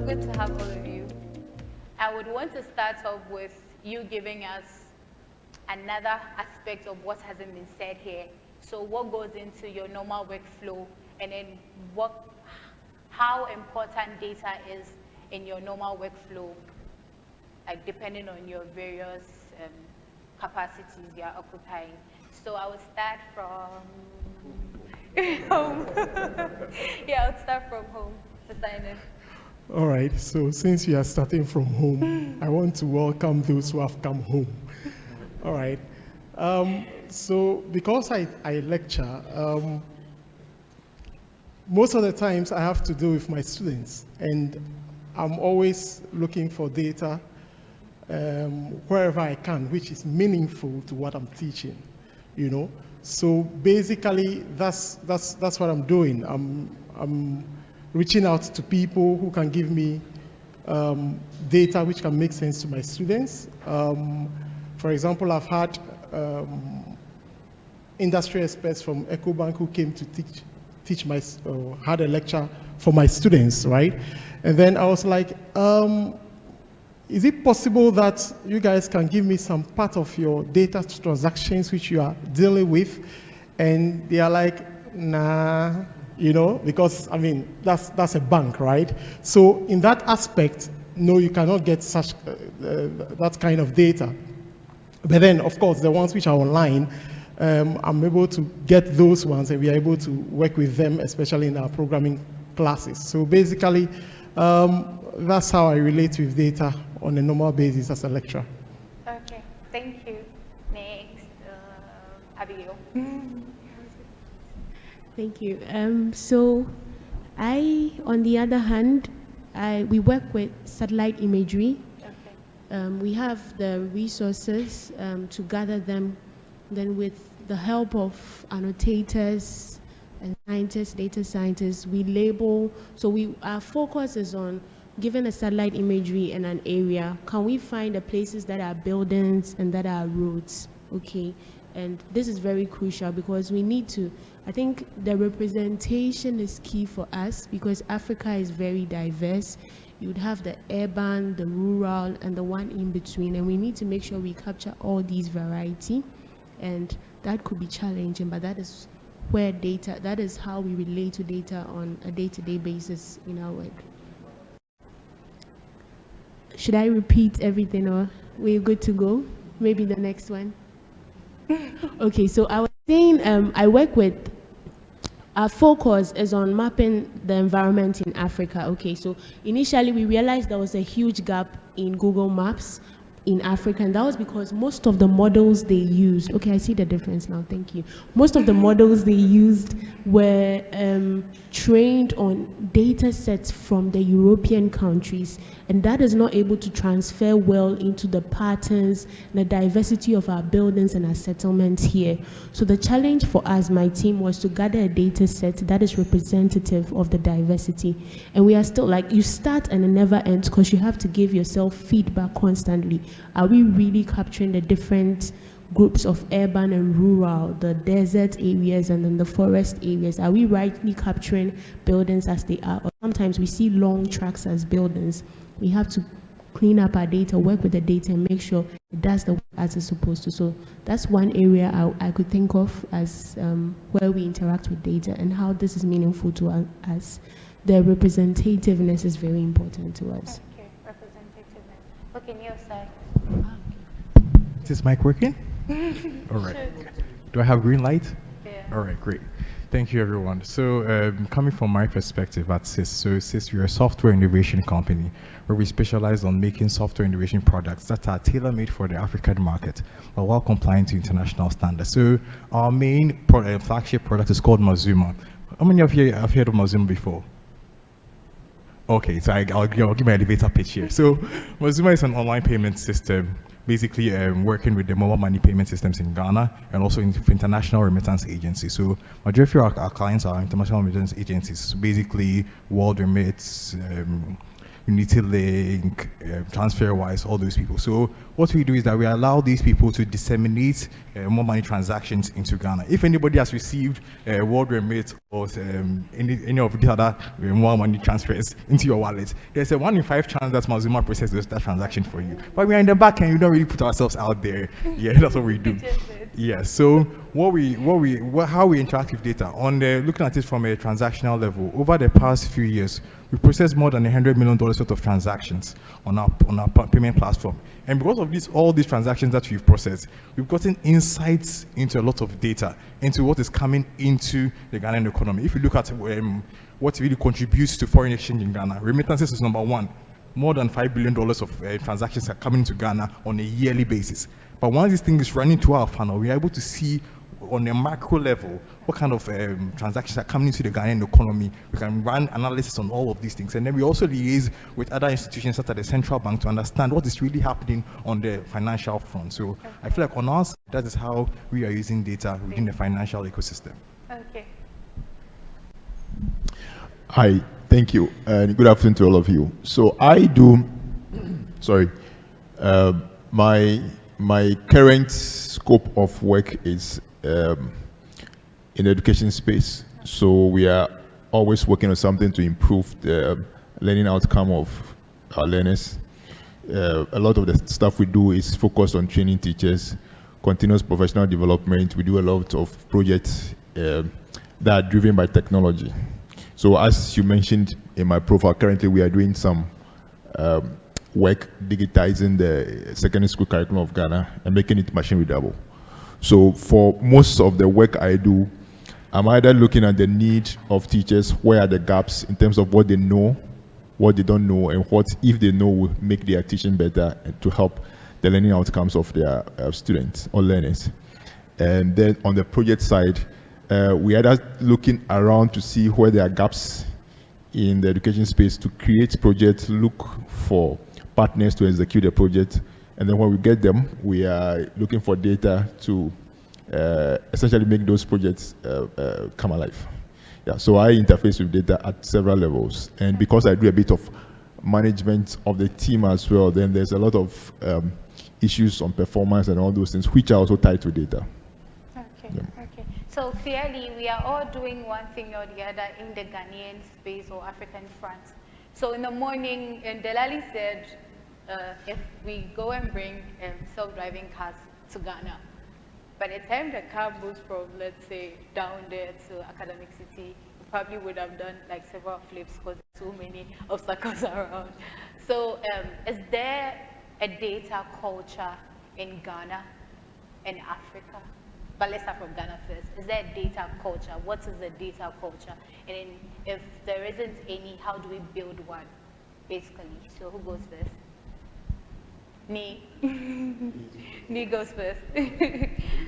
good to have all of you. I would want to start off with you giving us another aspect of what hasn't been said here. So what goes into your normal workflow, and then how important data is in your normal workflow, like depending on your various capacities you are occupying. So I will start from home. Yeah, I'll start from home. Mr. Ines. All right, so since you are starting from home, I want to welcome those who have come home. All right, so because I lecture, most of the times I have to deal with my students, and I'm always looking for data wherever I can, which is meaningful to what I'm teaching, you know. So basically, that's what I'm doing. I'm reaching out to people who can give me data which can make sense to my students. For example, I've had industry experts from EcoBank who came to had a lecture for my students, right? And then I was like, is it possible that you guys can give me some part of your data transactions which you are dealing with? And they are like, nah, you know, because I mean, that's a bank, right? So in that aspect, no, you cannot get such that kind of data. But then, of course, the ones which are online, I'm able to get those ones, and we are able to work with them, especially in our programming classes. So basically, that's how I relate with data on a normal basis as a lecturer. Okay, thank you. Next, Abigail. Thank you. So on the other hand, we work with satellite imagery. Okay. We have the resources to gather them. Then with the help of annotators and scientists, data scientists, we label. So our focus is on, given a satellite imagery in an area, can we find the places that are buildings and that are roads? Okay. And this is very crucial because we need to, I think the representation is key for us because Africa is very diverse. You'd have the urban, the rural, and the one in between. And we need to make sure we capture all these variety. And that could be challenging, but that is where data, that is how we relate to data on a day-to-day basis in our work. Should I repeat everything or we're good to go? Maybe the next one. Okay, so I was saying I work with, our focus is on mapping the environment in Africa. Okay, so initially we realized there was a huge gap in Google Maps in Africa, and that was because most of the models they used, okay, I see the difference now, thank you. Most of the models they used were trained on data sets from the European countries, and that is not able to transfer well into the patterns, the diversity of our buildings and our settlements here. So the challenge for us, my team, was to gather a data set that is representative of the diversity. And we are still like, you start and it never ends because you have to give yourself feedback constantly. Are we really capturing the different groups of urban and rural, the desert areas and then the forest areas? Are we rightly capturing buildings as they are? Or sometimes we see long tracks as buildings. We have to clean up our data, work with the data, and make sure it does the work as it's supposed to. So that's one area I could think of as where we interact with data and how this is meaningful to us. The representativeness is very important to us. Okay, representativeness. Okay, Neil, side. Is this mic working? All right. Do I have green light? Yeah. All right, great. Thank you, everyone. So coming from my perspective at SIS, so SIS, we're a software innovation company where we specialize on making software innovation products that are tailor-made for the African market, but while complying to international standards. So our main flagship product is called Mazuma. How many of you have heard of Mazuma before? Okay, so I'll give my elevator pitch here. So Mazuma is an online payment system, basically working with the mobile money payment systems in Ghana and also in international remittance agencies. So majority of our clients are international remittance agencies, so basically World Remits, Unity-Link, TransferWise, all those people. So what we do is that we allow these people to disseminate more money transactions into Ghana. If anybody has received World Remit or any of the other more money transfers into your wallet, there's a 1 in 5 chance that Mazuma processes that transaction for you. But we are in the back and we don't really put ourselves out there. Yeah, that's what we do. Yeah. So how we interact with data on looking at it from a transactional level over the past few years, we processed more than $100 million worth of transactions on our payment platform. And because of all these transactions that we've processed, we've gotten insights into a lot of data, into what is coming into the Ghanaian economy. If you look at what really contributes to foreign exchange in Ghana, remittances is number one. More than $5 billion of transactions are coming to Ghana on a yearly basis. But once this thing is running to our funnel, we're able to see on a macro level what kind of transactions are coming into the Ghanaian economy. We can run analysis on all of these things. And then we also liaise with other institutions such as the central bank to understand what is really happening on the financial front. So I feel like on us, that is how we are using data within the financial ecosystem. Okay. Hi, thank you, and good afternoon to all of you. So I do, sorry, my current scope of work is in the education space. So we are always working on something to improve the learning outcome of our learners. A lot of the stuff we do is focused on training teachers, continuous professional development. We do a lot of projects that are driven by technology. So as you mentioned in my profile, currently we are doing some work digitizing the secondary school curriculum of Ghana and making it machine readable. So for most of the work I do, I'm either looking at the need of teachers, where are the gaps in terms of what they know, what they don't know, and what, if they know, will make their teaching better and to help the learning outcomes of their students or learners. And then on the project side, we are either looking around to see where there are gaps in the education space to create projects, look for partners to execute the project, and then when we get them, we are looking for data to essentially make those projects come alive. Yeah, so I interface with data at several levels, and because I do a bit of management of the team as well, then there's a lot of issues on performance and all those things, which are also tied to data. Okay, yeah. Okay. So clearly, we are all doing one thing or the other in the Ghanaian space or African front. So in the morning, Delali said, if we go and bring self-driving cars to Ghana, by the time the car moves from, let's say, down there to Academic City, we probably would have done like several flips because there's so many obstacles around. So is there a data culture in Ghana and Africa? But let's start from Ghana first. Is there a data culture? What is the data culture? And then if there isn't any, how do we build one, basically? So who goes first? Me. Me goes first.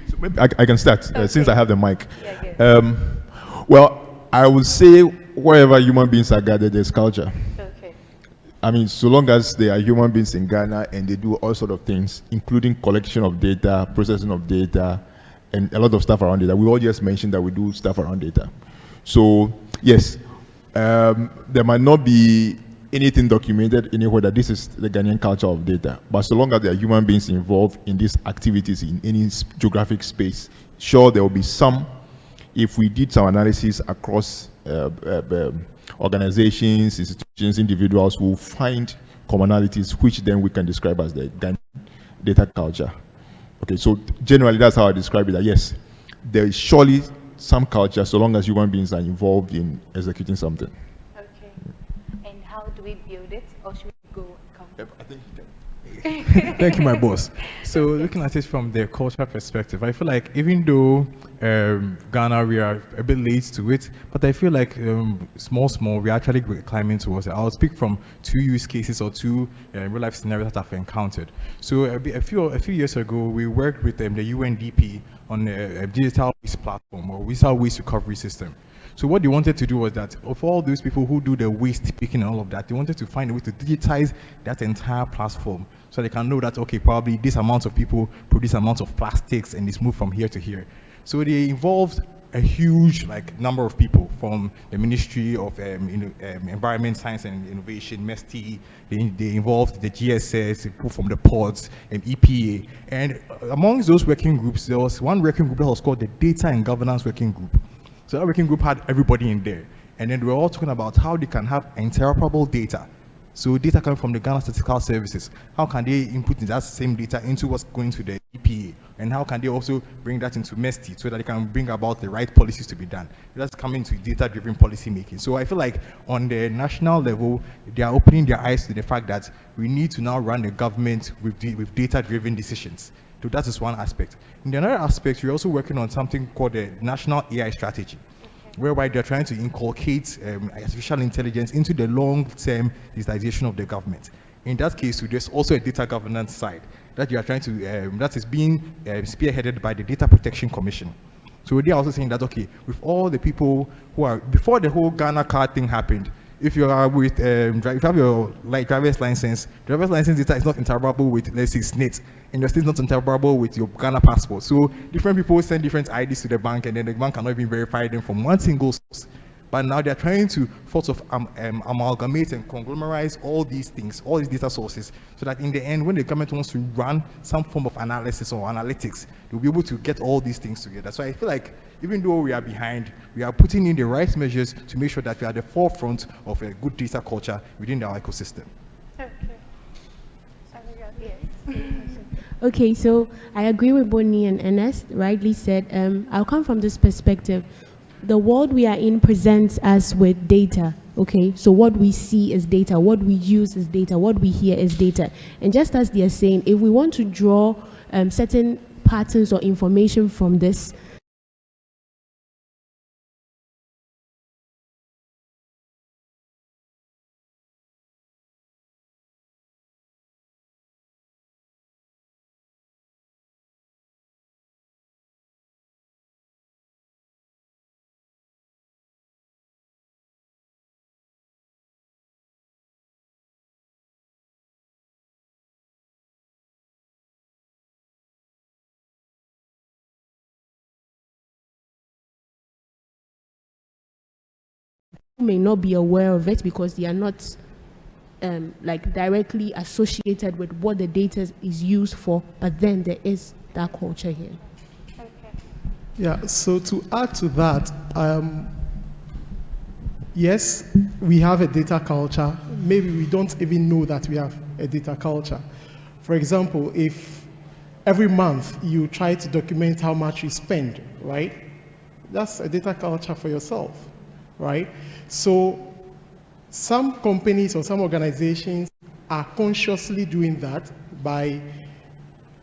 So maybe I can start, okay. Since I have the mic. Yeah, well, I would say wherever human beings are gathered, there's culture. okay. I mean, so long as they are human beings in Ghana and they do all sorts of things, including collection of data, processing of data, and a lot of stuff around data. We all just mentioned that we do stuff around data. So, yes, there might not be anything documented anywhere that this is the Ghanaian culture of data. But so long as there are human beings involved in these activities in any geographic space, sure, there will be some. If we did some analysis across organizations, institutions, individuals, will find commonalities, which then we can describe as the Ghanaian data culture. Okay, so generally that's how I describe it, that yes, there is surely some culture so long as human beings are involved in executing something. Okay. And how do we build it? Or should we go and come? I think you can. Thank you, my boss. So looking at it from the cultural perspective, I feel like even though Ghana, we are a bit late to it, but I feel like small, we're actually climbing towards it. I'll speak from 2 use cases or 2 real life scenarios that I've encountered. So a few years ago, we worked with the UNDP on a digital waste platform or digital waste recovery system. So what they wanted to do was that of all those people who do the waste picking and all of that, they wanted to find a way to digitize that entire platform so they can know that, okay, probably this amount of people produce amounts of plastics and it's moved from here to here. So they involved a huge number of people from the Ministry of Environment, Science and Innovation, MESTI. They involved the GSS, people from the pods, and EPA. And amongst those working groups, there was one working group that was called the Data and Governance Working Group. So that working group had everybody in there. And then we were all talking about how they can have interoperable data. So data coming from the Ghana Statistical Services, how can they input that same data into what's going to the EPA? And how can they also bring that into MESTI so that they can bring about the right policies to be done? That's coming to data-driven policy making. So I feel like on the national level, they are opening their eyes to the fact that we need to now run the government with data-driven decisions. So that is one aspect. In the other aspect, we're also working on something called the National AI Strategy, whereby they're trying to inculcate artificial intelligence into the long-term digitization of the government. In that case, there's also a data governance side that you are trying to, that is being spearheaded by the Data Protection Commission. So they are also saying that, okay, with all the people who are, before the whole Ghana card thing happened, if you are with, if you have your driver's license data is not interoperable with, let's say, SNIT, and your state is not interoperable with your Ghana passport. So different people send different IDs to the bank, and then the bank cannot even verify them from one single source. But now they're trying to sort of amalgamate and conglomerize all these things, all these data sources, so that in the end, when the government wants to run some form of analysis or analytics, they'll be able to get all these things together. So I feel like even though we are behind, we are putting in the right measures to make sure that we are at the forefront of a good data culture within our ecosystem. Okay. Yes. Okay, so I agree with Bonnie and Ernest, rightly said. I'll come from this perspective. The world we are in presents us with data, okay? So what we see is data, what we use is data, what we hear is data. And just as they are saying, if we want to draw certain patterns or information from this, may not be aware of it because they are not directly associated with what the data is used for, but then there is that culture here. Okay. Yeah, so to add to that, yes, we have a data culture. Maybe we don't even know that we have a data culture. For example, if every month you try to document how much you spend, right? That's a data culture for yourself, right? So some companies or some organizations are consciously doing that by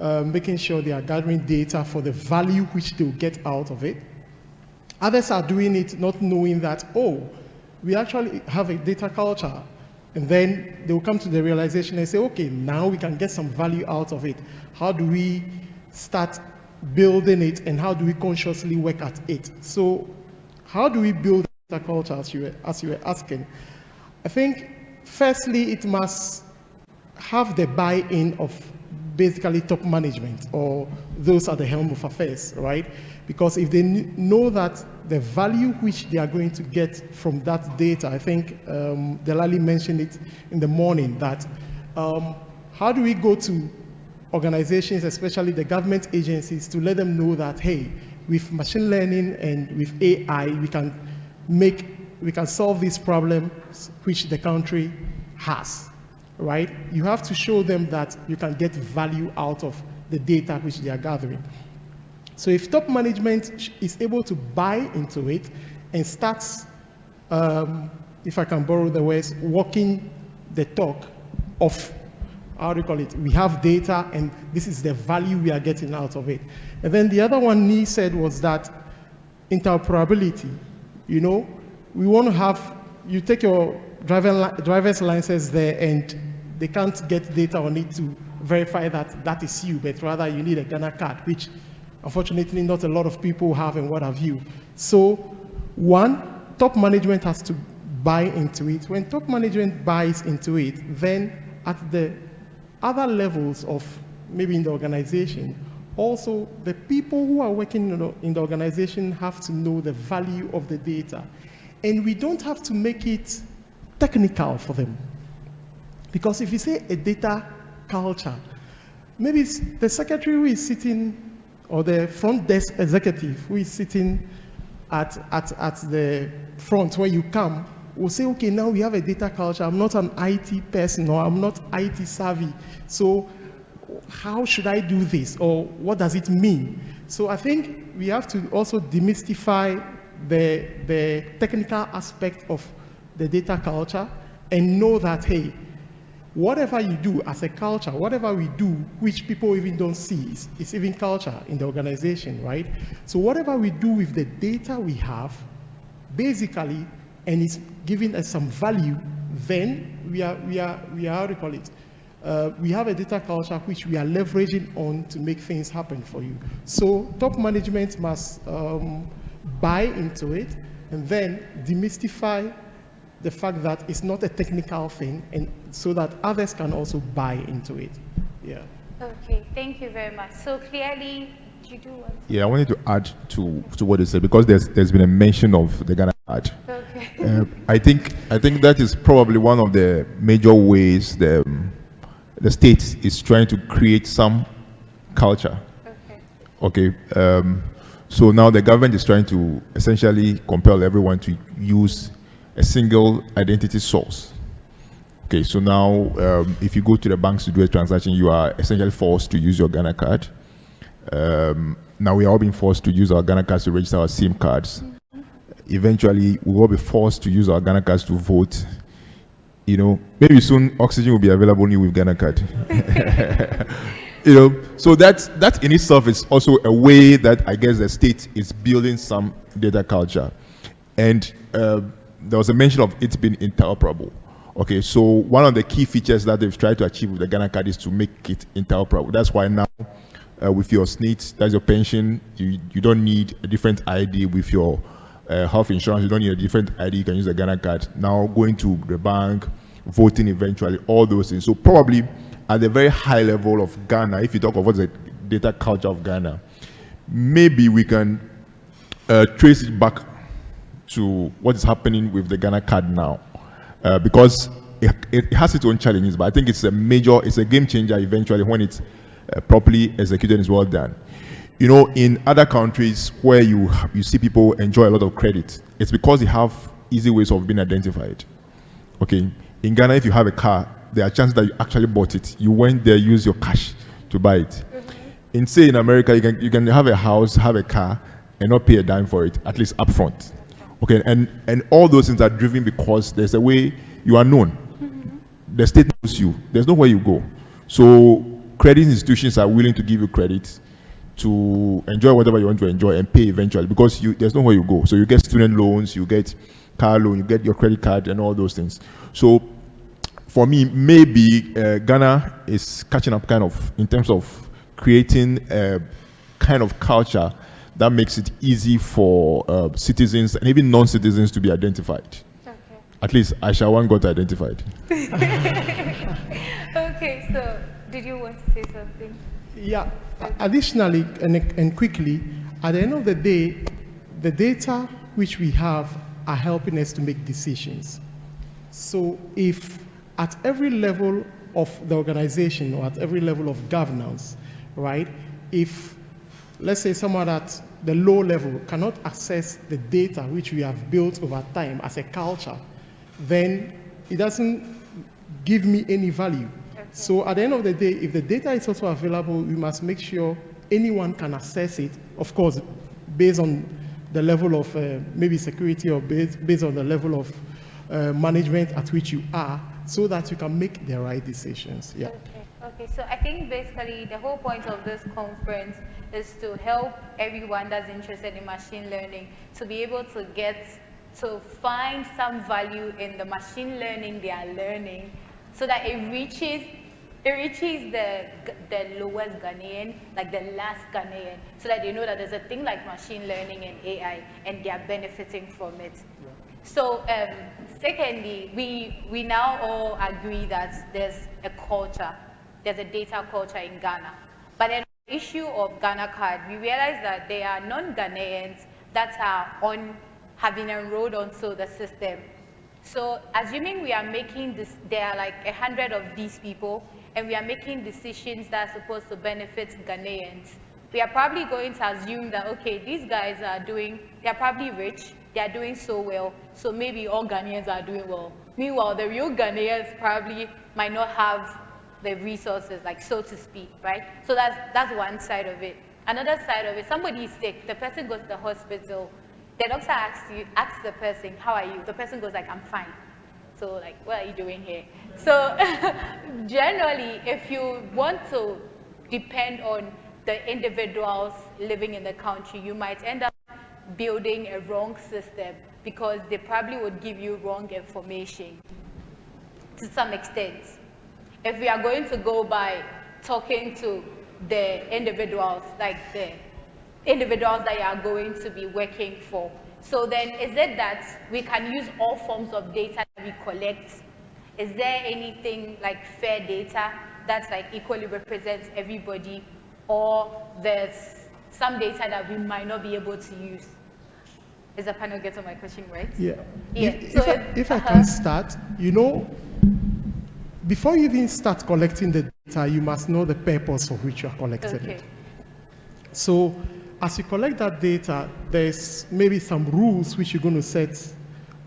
making sure they are gathering data for the value which they will get out of it. Others are doing it not knowing that, oh, we actually have a data culture. And then they will come to the realization and say, okay, now we can get some value out of it. How do we start building it, and how do we consciously work at it? So how do we build data culture, as you were asking? I think, firstly, it must have the buy-in of basically top management or those at the helm of affairs, right? Because if they know that the value which they are going to get from that data, I think Delali mentioned it in the morning, that how do we go to organizations, especially the government agencies, to let them know that, hey, with machine learning and with AI, we can solve these problems which the country has, right? You have to show them that you can get value out of the data which they are gathering. So if top management is able to buy into it and starts, if I can borrow the words, walking the talk of, how do you call it? We have data and this is the value we are getting out of it. And then the other one he said was that interoperability. You know, we want to have, you take your driver's license there and they can't get data on it to verify that that is you, but rather you need a Ghana card, which unfortunately not a lot of people have and what have you. So one, top management has to buy into it. When top management buys into it, then at the other levels of maybe in the organization, also the people who are working in the organization have to know the value of the data. And we don't have to make it technical for them. Because if you say a data culture, maybe it's the secretary who is sitting, or the front desk executive who is sitting at the front when you come, will say, okay, now we have a data culture. I'm not an IT person, or I'm not IT savvy. So how should I do this, or what does it mean? So I think we have to also demystify the technical aspect of the data culture and know that, hey, whatever you do as a culture, whatever we do, which people even don't see, is even culture in the organization, right? So whatever we do with the data we have, basically, and it's giving us some value, then we are how do you call it? We have a data culture which we are leveraging on to make things happen for you. So top management must buy into it and then demystify the fact that it's not a technical thing, and so that others can also buy into it. Yeah. Okay, thank you very much. So clearly, you do want to... Yeah, I wanted to add to what you said, because there's been a mention of the Ghana card. Okay. I think that is probably one of the major ways the state is trying to create some culture. Okay. So now the government is trying to essentially compel everyone to use a single identity source. Okay, so now if you go to the banks to do a transaction, you are essentially forced to use your Ghana card. Now we are all being forced to use our Ghana cards to register our SIM cards. Eventually, we will be forced to use our Ghana cards to vote. You know, maybe soon oxygen will be available only with Ghana card. You know, so that in itself is also a way that I guess the state is building some data culture. And there was a mention of it being interoperable. Okay, so one of the key features that they've tried to achieve with the Ghana card is to make it interoperable. That's why now with your SNIT, that's your pension, you don't need a different ID. With your health insurance, you don't need a different ID, you can use the Ghana card. Now going to the bank, voting eventually, all those things. So probably at the very high level of Ghana, if you talk about the data culture of Ghana, maybe we can trace it back to what is happening with the Ghana card now, because it has its own challenges, but I think it's a game changer eventually when it's properly executed and is well done. You know, in other countries where you see people enjoy a lot of credit, it's because they have easy ways of being identified. Okay, in Ghana, if you have a car, there are chances that you actually bought it. You went there, use your cash to buy it. In America, you can have a house, have a car, and not pay a dime for it, at least upfront. Okay, and all those things are driven because there's a way you are known. The state knows you. There's nowhere you go. So credit institutions are willing to give you credit to enjoy whatever you want to enjoy and pay eventually, because there's nowhere you go. So you get student loans, you get car loan, you get your credit card and all those things. So for me, maybe Ghana is catching up kind of in terms of creating a kind of culture that makes it easy for citizens and even non-citizens to be identified. Okay. At least Aisha got identified. Okay, so did you want to say something? Yeah. Additionally, and quickly, at the end of the day, the data which we have are helping us to make decisions. So if at every level of the organization or at every level of governance, right, if let's say someone at the low level cannot access the data which we have built over time as a culture, then it doesn't give me any value. Okay. So at the end of the day, if the data is also available, we must make sure anyone can access it, of course, based on the level of maybe security, or based on the level of management at which you are, so that you can make the right decisions. Yeah. Okay, so I think basically the whole point of this conference is to help everyone that's interested in machine learning to be able to find some value in the machine learning they are learning, so that it reaches the lowest Ghanaian, like the last Ghanaian, so that they know that there's a thing like machine learning and AI and they are benefiting from it. Yeah. So secondly, we now all agree that there's a culture, there's a data culture in Ghana. But then issue of Ghana card, we realized that there are non-Ghanaians that are having enrolled onto the system. So assuming we are making this, there are like 100 of these people, and we are making decisions that are supposed to benefit Ghanaians, we are probably going to assume that, okay, these guys they're probably rich, they are doing so well, so maybe all Ghanaians are doing well. Meanwhile, the real Ghanaians probably might not have the resources, like so to speak, right? So that's one side of it. Another side of it, somebody is sick, the person goes to the hospital, the doctor asks the person, how are you? The person goes like, I'm fine. So like, what are you doing here? So generally, if you want to depend on the individuals living in the country, you might end up building a wrong system because they probably would give you wrong information to some extent. If we are going to go by talking to the individuals, like the individuals that you are going to be working for. So then is it that we can use all forms of data that we collect? Is there anything like fair data that's like equally represents everybody, or there's some data that we might not be able to use? Is the panel getting my question right? Yeah. Yeah. If I can start, you know, before you even start collecting the data, you must know the purpose for which you are collecting it. So as you collect that data, there's maybe some rules which you're going to set,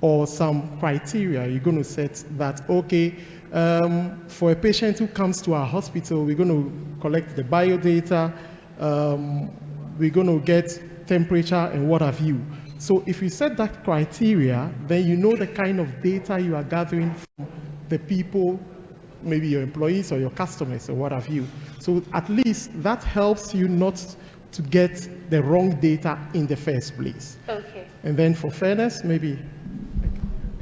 or some criteria you're going to set that, okay, for a patient who comes to our hospital, we're going to collect the biodata, we're going to get temperature and what have you. So if you set that criteria, then you know the kind of data you are gathering from the people, maybe your employees or your customers or what have you. So at least that helps you not to get the wrong data in the first place. Okay. And then for fairness, maybe.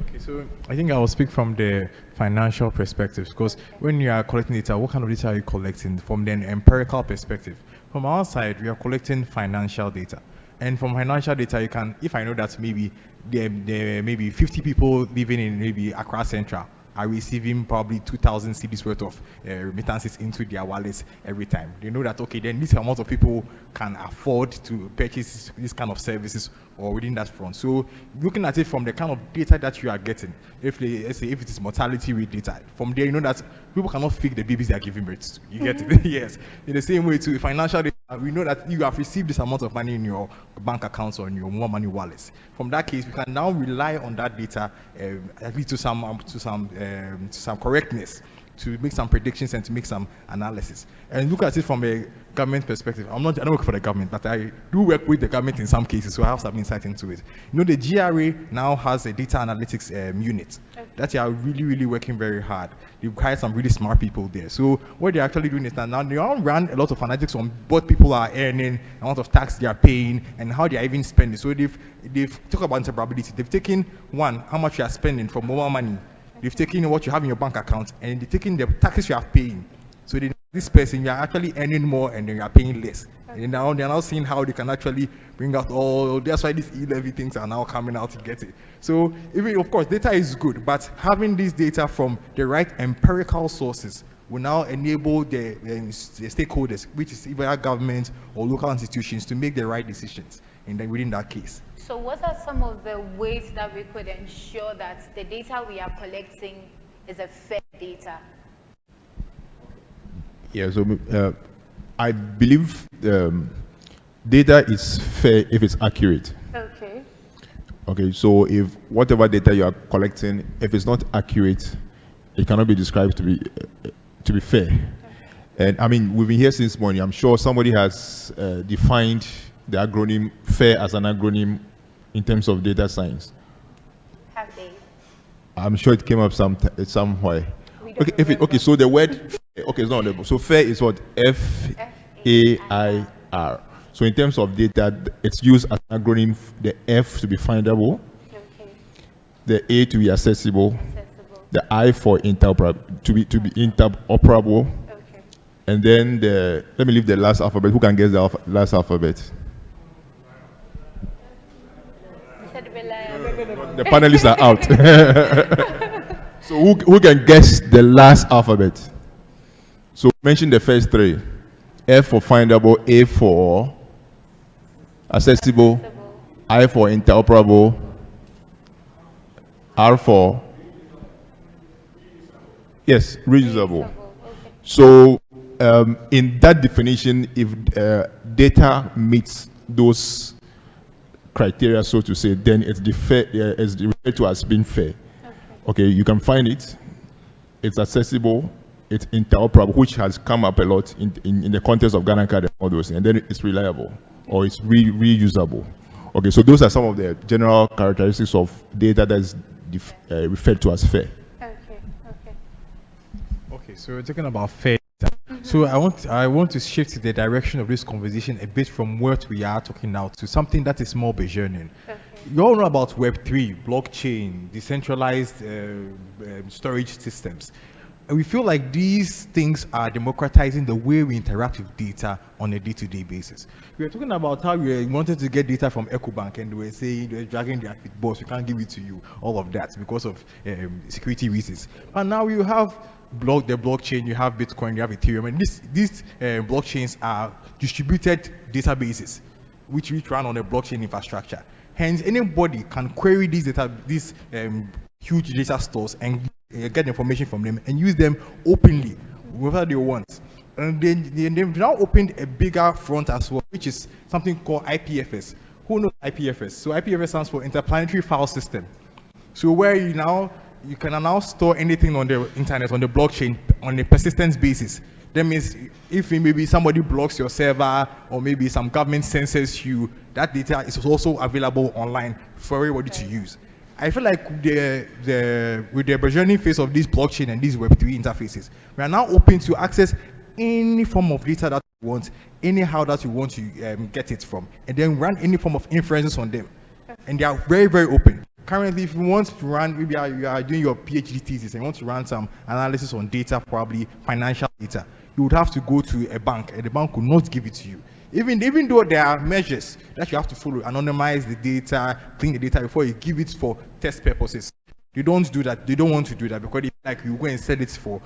Okay, so I think I will speak from the financial perspective, because when you are collecting data, what kind of data are you collecting? From the empirical perspective. From our side, we are collecting financial data. And from financial data, you can, if I know that maybe there may be 50 people living in maybe Accra Central are receiving probably 2,000 cedis worth of remittances into their wallets every time. They know that, okay, then this amount of people can afford to purchase this kind of services or within that front. So looking at it from the kind of data that you are getting, let's say if it is mortality rate data, from there you know that people cannot fake the babies they are giving birth to. You get it? Yes. In the same way too, financial data, we know that you have received this amount of money in your bank accounts or in your more money wallets. From that case, we can now rely on that data at least to some correctness, to make some predictions and to make some analysis. And look at it from a government perspective. I don't work for the government, but I do work with the government in some cases, so I have some insight into it. You know, the GRA now has a data analytics unit that they are really, really working very hard. They've hired some really smart people there. So what they're actually doing is that now they all run a lot of analytics on what people are earning, the amount of tax they are paying, and how they are even spending. So they've talked about interoperability. They've taken, one, how much you are spending for mobile money. They've taken what you have in your bank account, and they've taken the taxes you are paying. So this person, you are actually earning more and then you are paying less. And now they're now seeing how they can actually bring out all, that's why these e-levy things are now coming out to get it. So even, of course, data is good, but having this data from the right empirical sources will now enable the stakeholders, which is either government or local institutions, to make the right decisions within that case. So what are some of the ways that we could ensure that the data we are collecting is a fair data? Yeah, so I believe data is fair if it's accurate. Okay. Okay, so if whatever data you are collecting, if it's not accurate, it cannot be described to be fair. Okay. And I mean, we've been here since morning. I'm sure somebody has defined the acronym FAIR as an acronym in terms of data science. Have they? I'm sure it came up somewhere. Okay, so the word, okay, it's not label. So FAIR is what? F-A-I-R. So in terms of data, it's used as an acronym, the F to be findable, okay, the A to be accessible, the I for interoperable, to be interoperable, okay, and then let me leave the last alphabet. Who can guess the last alphabet? The panelists are out. So who can guess the last alphabet? So mention the first three. F for findable, A for accessible, I for interoperable, R for, yes, reusable. Okay. So in that definition, if data meets those criteria, so to say, then it's referred to as being fair. Okay, you can find it. It's accessible. It's interoperable, which has come up a lot in the context of Ghana Card and all those things. And then it's reliable, or it's reusable. Okay, so those are some of the general characteristics of data that's referred to as fair. Okay, so we're talking about fair data. So I want to shift the direction of this conversation a bit from what we are talking now to something that is more burgeoning. You all know about Web3, blockchain, decentralized storage systems. And we feel like these things are democratizing the way we interact with data on a day-to-day basis. We were talking about how we wanted to get data from EcoBank, and they were saying they're dragging their feet, boss, we can't give it to you, all of that, because of security reasons. But now you have the blockchain, you have Bitcoin, you have Ethereum, and these blockchains are distributed databases which run on a blockchain infrastructure. Hence, anybody can query these huge data stores and get information from them and use them openly, whatever they want. And then they've now opened a bigger front as well, which is something called IPFS. Who knows IPFS? So IPFS stands for Interplanetary File System. So where you can now store anything on the internet, on the blockchain, on a persistence basis. That means if maybe somebody blocks your server, or maybe some government censors you, that data is also available online for everybody to use. I feel like with the burgeoning phase of this blockchain and these Web3 interfaces, we are now open to access any form of data that you want, anyhow that you want to get it from, and then run any form of inferences on them. And they are very, very open. Currently, if you want to run, maybe you are doing your PhD thesis and you want to run some analysis on data, probably financial data, you would have to go to a bank, and the bank will not give it to you. Even though there are measures that you have to follow, anonymize the data, clean the data before you give it for test purposes. They don't do that. They don't want to do that because they feel like you go and sell it for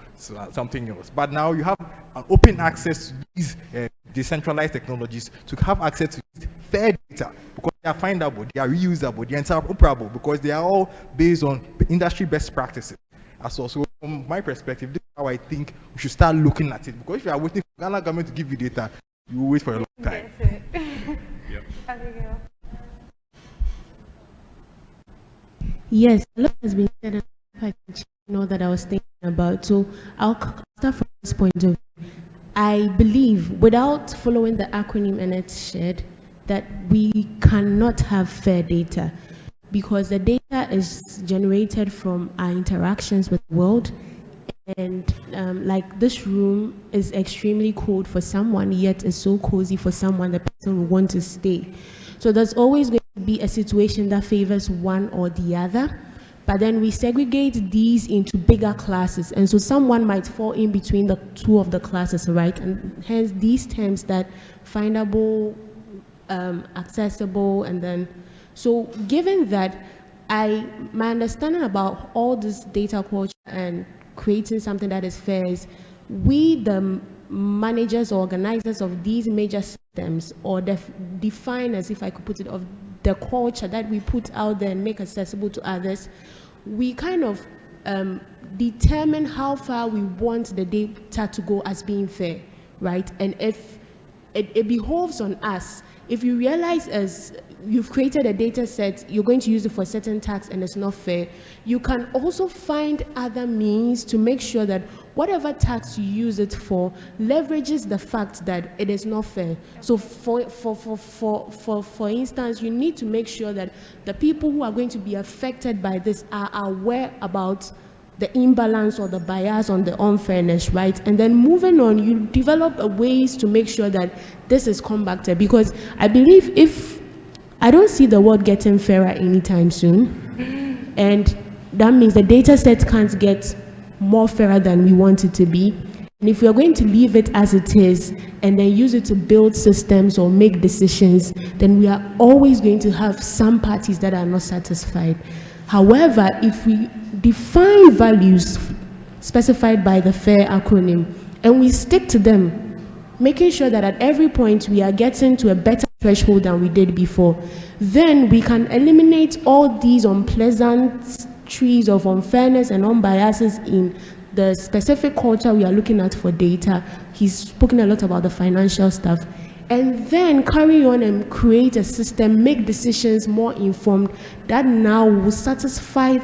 something else. But now you have an open access to these decentralized technologies to have access to fair data because they are findable, they are reusable, they are interoperable because they are all based on industry best practices. So from my perspective, this is how I think we should start looking at it. Because if you are waiting for Ghana government to give you data, you will wait for a long time. Yep. Yes, a lot has been said, and I know that I was thinking about. So I'll start from this point of view. I believe, without following the acronym Annette shared, that we cannot have fair data because the data is generated from our interactions with the world. And like this room is extremely cold for someone, yet is so cozy for someone, the person will want to stay. So there's always going to be a situation that favors one or the other, but then we segregate these into bigger classes. And so someone might fall in between the two of the classes, right? And hence these terms that findable, accessible, and then, so given that my understanding about all this data culture and creating something that is fair is we, the managers or organizers of these major systems, or definers, if I could put it, of the culture that we put out there and make accessible to others, we kind of determine how far we want the data to go as being fair, right? And if it behoves on us, if you realize as you've created a data set, you're going to use it for certain tasks and it's not fair, you can also find other means to make sure that whatever tax you use it for leverages the fact that it is not fair. So for instance, you need to make sure that the people who are going to be affected by this are aware about the imbalance or the bias on the unfairness, right? And then moving on, you develop ways to make sure that this is combated, because I believe I don't see the world getting fairer anytime soon, and that means the data set can't get more fairer than we want it to be. And if we are going to leave it as it is and then use it to build systems or make decisions, then we are always going to have some parties that are not satisfied. However, if we define values specified by the FAIR acronym and we stick to them, making sure that at every point we are getting to a better threshold than we did before. Then we can eliminate all these unpleasant trees of unfairness and unbiases in the specific culture we are looking at for data. He's spoken a lot about the financial stuff. And then carry on and create a system, make decisions more informed that now will satisfy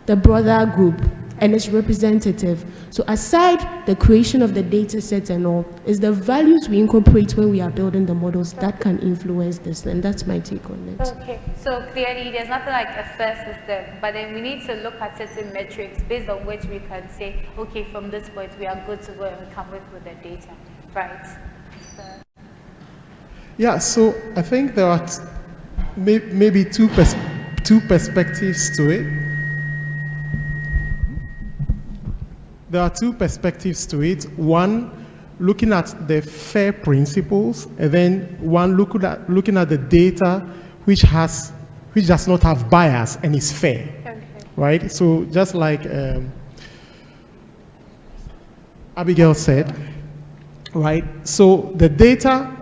the broader group and its representative. So aside the creation of the data sets and all, is the values we incorporate when we are building the models that can influence this, and that's my take on it. Okay, so clearly there's nothing like a fair system, but then we need to look at certain metrics based on which we can say, okay, from this point we are good to go and we come up with the data, right? So. Yeah, so I think there are maybe two perspectives to it. There are two perspectives to it. One, looking at the fair principles, and then one looking at the data which does not have bias and is fair, okay. Right? So just like Abigail said, right? So the data,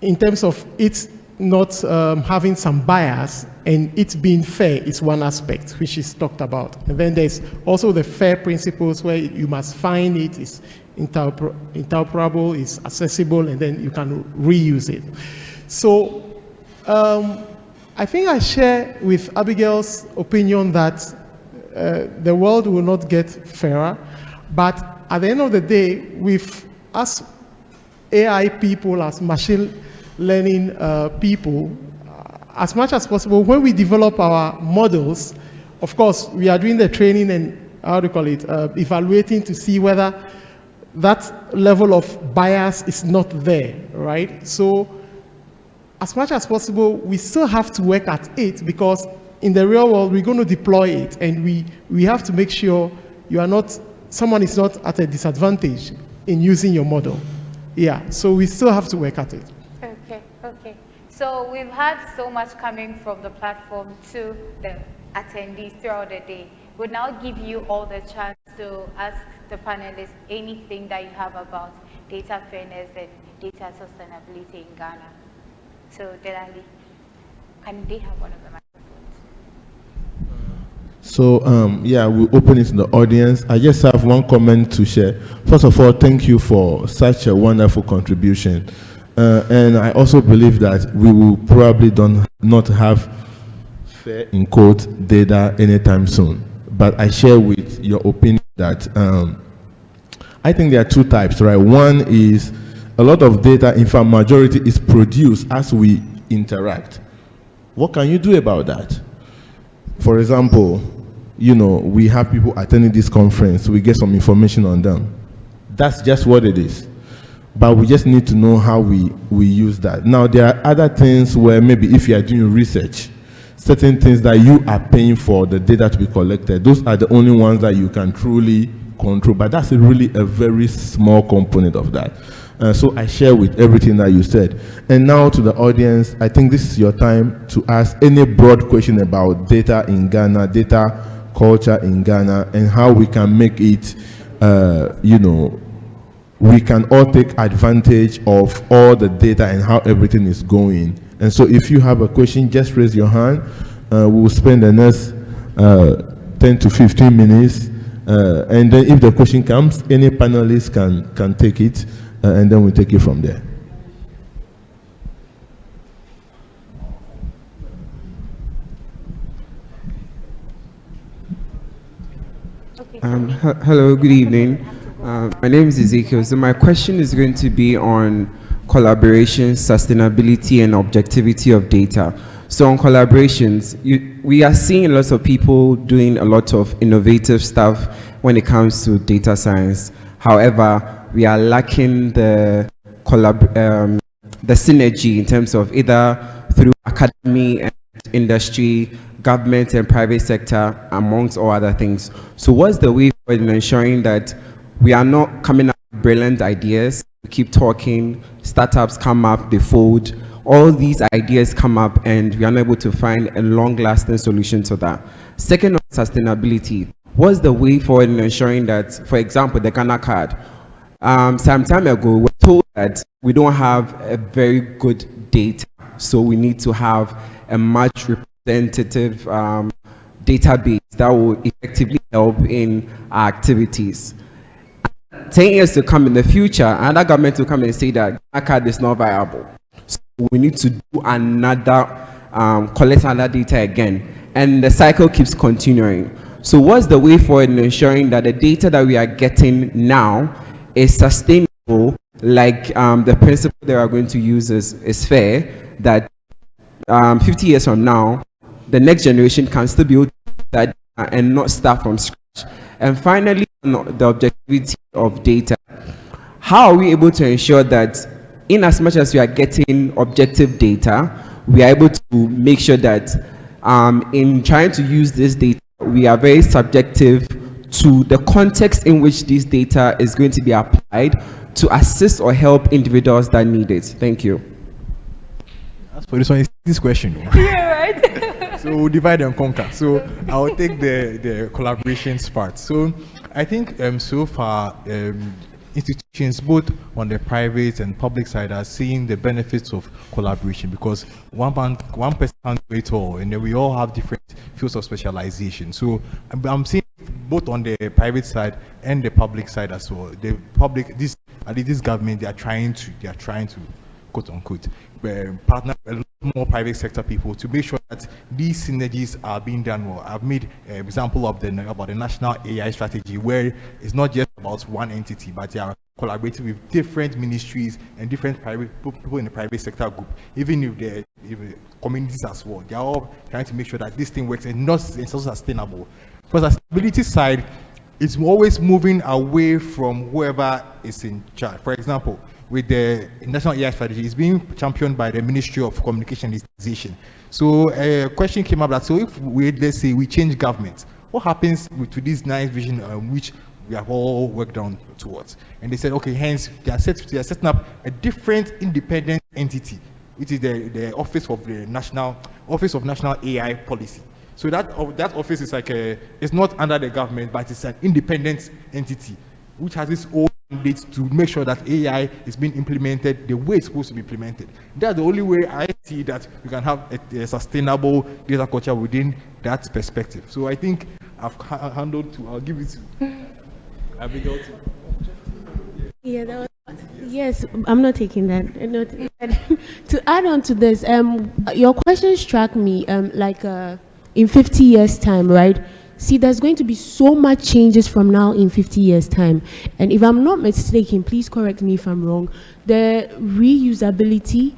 in terms of it not having some bias and it being fair is one aspect which is talked about. And then there's also the fair principles where you must find it is interoperable, is accessible, and then you can reuse it. So I think I share with Abigail's opinion that the world will not get fairer, but at the end of the day, with us AI people, as machine learning people, as much as possible, when we develop our models, of course, we are doing the training and, how do you call it, evaluating to see whether that level of bias is not there, right? So, as much as possible, we still have to work at it, because in the real world, we're going to deploy it, and we have to make sure someone is not at a disadvantage in using your model. Yeah, so we still have to work at it. Okay. So we've had so much coming from the platform to the attendees throughout the day. We'll now give you all the chance to ask the panelists anything that you have about data fairness and data sustainability in Ghana. So, Delali, can they have one of the microphones? So, yeah, we open it to the audience. I just have one comment to share. First of all, thank you for such a wonderful contribution. And I also believe that we will probably not have fair, in quote, data anytime soon. But I share with your opinion that I think there are two types, right? One is a lot of data, in fact, majority is produced as we interact. What can you do about that? For example, we have people attending this conference, we get some information on them. That's just what it is. But we just need to know how we use that. Now, there are other things where maybe if you are doing research, certain things that you are paying for the data to be collected, those are the only ones that you can truly control. But that's really a very small component of that. So I share with everything that you said. And now to the audience, I think this is your time to ask any broad question about data in Ghana, data culture in Ghana, and how we can make it, we can all take advantage of all the data and how everything is going. And so if you have a question, just raise your hand. We'll spend the next 10 to 15 minutes. And then if the question comes, any panelist can take it, and then we'll take it from there. Hello, good evening. My name is Ezekiel. So my question is going to be on collaboration, sustainability, and objectivity of data. So on collaborations, we are seeing lots of people doing a lot of innovative stuff when it comes to data science. However, we are lacking the synergy in terms of either through academy and industry, government and private sector, amongst all other things. So what's the way forward in ensuring that we are not coming up with brilliant ideas, we keep talking, startups come up, they fold, all these ideas come up, and we are unable to find a long-lasting solution to that. Second, on sustainability, what's the way forward in ensuring that, for example, the Ghana card, some time ago, we were told that we don't have a very good data, so we need to have a much representative database that will effectively help in our activities. 10 years to come in the future, another government will come and say that Ghana card is not viable. So we need to do another, collect another data again. And the cycle keeps continuing. So what's the way forward in ensuring that the data that we are getting now is sustainable, like the principle they are going to use is fair, that 50 years from now, the next generation can still be able to do that and not start from scratch. And finally, the objectivity of data. How are we able to ensure that in as much as we are getting objective data, we are able to make sure that in trying to use this data, we are very subjective to the context in which this data is going to be applied to assist or help individuals that need it. Thank you. As for this one, it's this question. Yeah, right. So we'll divide and conquer. So I'll take the collaborations part. So I think so far institutions both on the private and public side are seeing the benefits of collaboration, because one person can't do it all, and then we all have different fields of specialization. So I'm seeing both on the private side and the public side as well. The public, this government, they are trying to quote unquote partner with a lot more private sector people to make sure that these synergies are being done well. I've made an example of about the national AI strategy, where it's not just about one entity, but they are collaborating with different ministries and different private people in the private sector group, even if they're communities as well. They are all trying to make sure that this thing works and it's also sustainable. For the sustainability side, it's always moving away from whoever is in charge. For example, with the national AI strategy, it's being championed by the Ministry of Communication and Digitization. So a question came up that, so if let's say we change government, what happens to this nice vision which we have all worked on towards? And they said, okay, hence they are setting up a different independent entity, which is the Office of National AI Policy. So that office is like it's not under the government, but it's an independent entity which has its own mandate to make sure that AI is being implemented the way it's supposed to be implemented. That's the only way I see that we can have a sustainable data culture within that perspective. So I think I've handled to. I'll give it to Abigail. Yeah, that was, yes, I'm not taking that. To add on to this, your question struck me in 50 years' time, right? See, there's going to be so much changes from now in 50 years' time. And if I'm not mistaken, please correct me if I'm wrong, the reusability,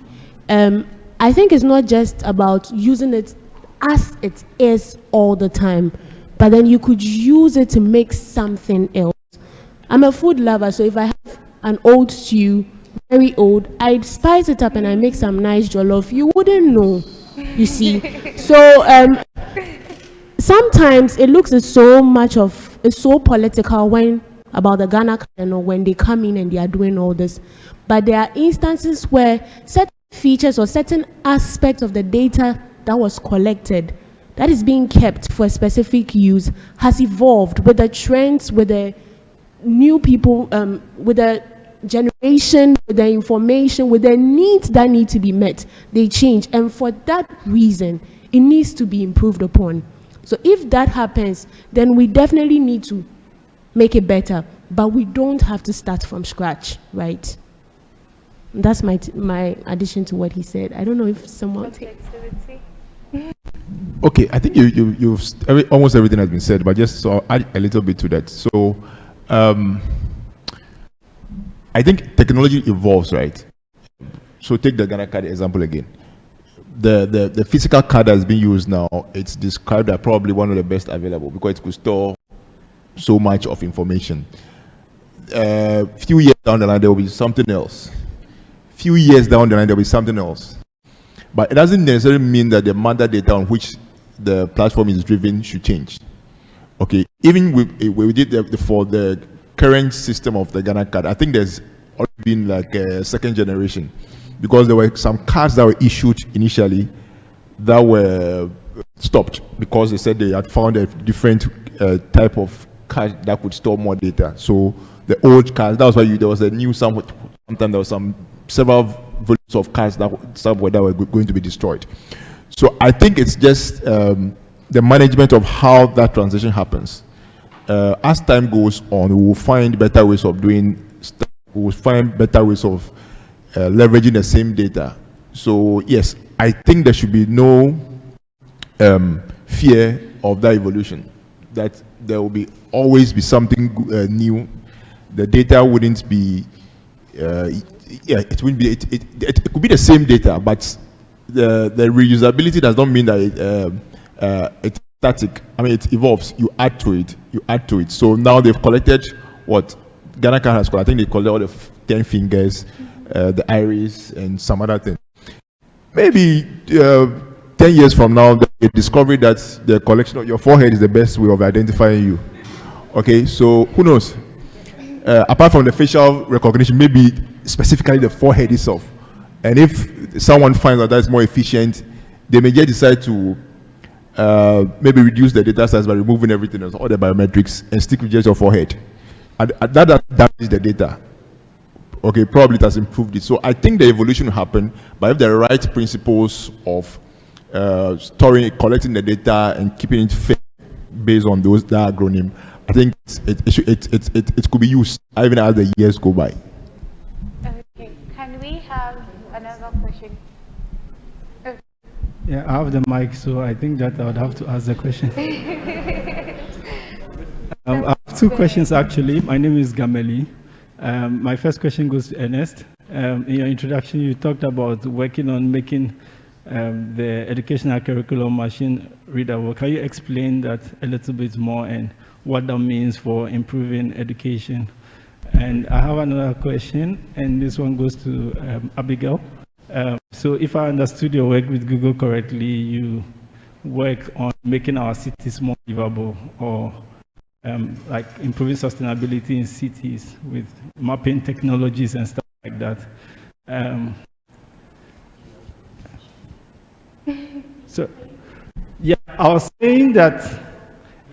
I think it's not just about using it as it is all the time, but then you could use it to make something else. I'm a food lover, so if I have an old stew, very old, I spice it up and I make some nice jollof, you wouldn't know, you see. So, sometimes it looks it's so political when about the Ghana, when they come in and they are doing all this. But there are instances where certain features or certain aspects of the data that was collected, that is being kept for a specific use, has evolved with the trends, with the new people, with the generation, with the information, with the needs that need to be met. They change. And for that reason, it needs to be improved upon. So if that happens, then we definitely need to make it better, but we don't have to start from scratch, right? That's my addition to what he said. I don't know if someone... Okay, I think you've almost everything has been said, but just so I'll add a little bit to that. So I think technology evolves, right? So take the Ghana card example again. The physical card that's being used now, it's described as probably one of the best available because it could store so much of information. Few years down the line, there will be something else. Few years down the line, there will be something else. But it doesn't necessarily mean that the mother data on which the platform is driven should change. Okay, even we did for the current system of the Ghana card, I think there's already been like a second generation, because there were some cards that were issued initially that were stopped because they said they had found a different type of card that could store more data. So the old cards, that was why there was a new something Sometimes there was several volumes of cars that were going to be destroyed. So I think it's just the management of how that transition happens. As time goes on, we will find better ways of doing stuff. We will find better ways of leveraging the same data. So yes, I think there should be no fear of that evolution, that there will always be something new. The data wouldn't be, it wouldn't be, it could be the same data, but the reusability does not mean that it's static. I mean, it evolves. You add to it. So now they've collected what Ghana has collected. I think they collected all the 10 fingers, the iris, and some other thing. Maybe 10 years from now, they discover that the collection of your forehead is the best way of identifying you. Okay, so who knows? Apart from the facial recognition, maybe specifically the forehead itself. And if someone finds that that's more efficient, they may just decide to maybe reduce the data size by removing everything else, all the biometrics, and stick with just your forehead. And that damages the data. Okay, probably it has improved it. So I think the evolution will happen, but if the right principles of storing, collecting the data, and keeping it fair based on that acronym, I think it could be used even as the years go by. Okay, can we have another question? Oh. Yeah, I have the mic, so I think that I would have to ask the question. I have two questions actually. My name is Gameli. My first question goes to Ernest. In your introduction, you talked about working on making the educational curriculum machine readable. Can you explain that a little bit more and what that means for improving education? And I have another question, and this one goes to Abigail. So if I understood your work with Google correctly, you work on making our cities more livable, or like improving sustainability in cities with mapping technologies and stuff like that. So, yeah, I was saying that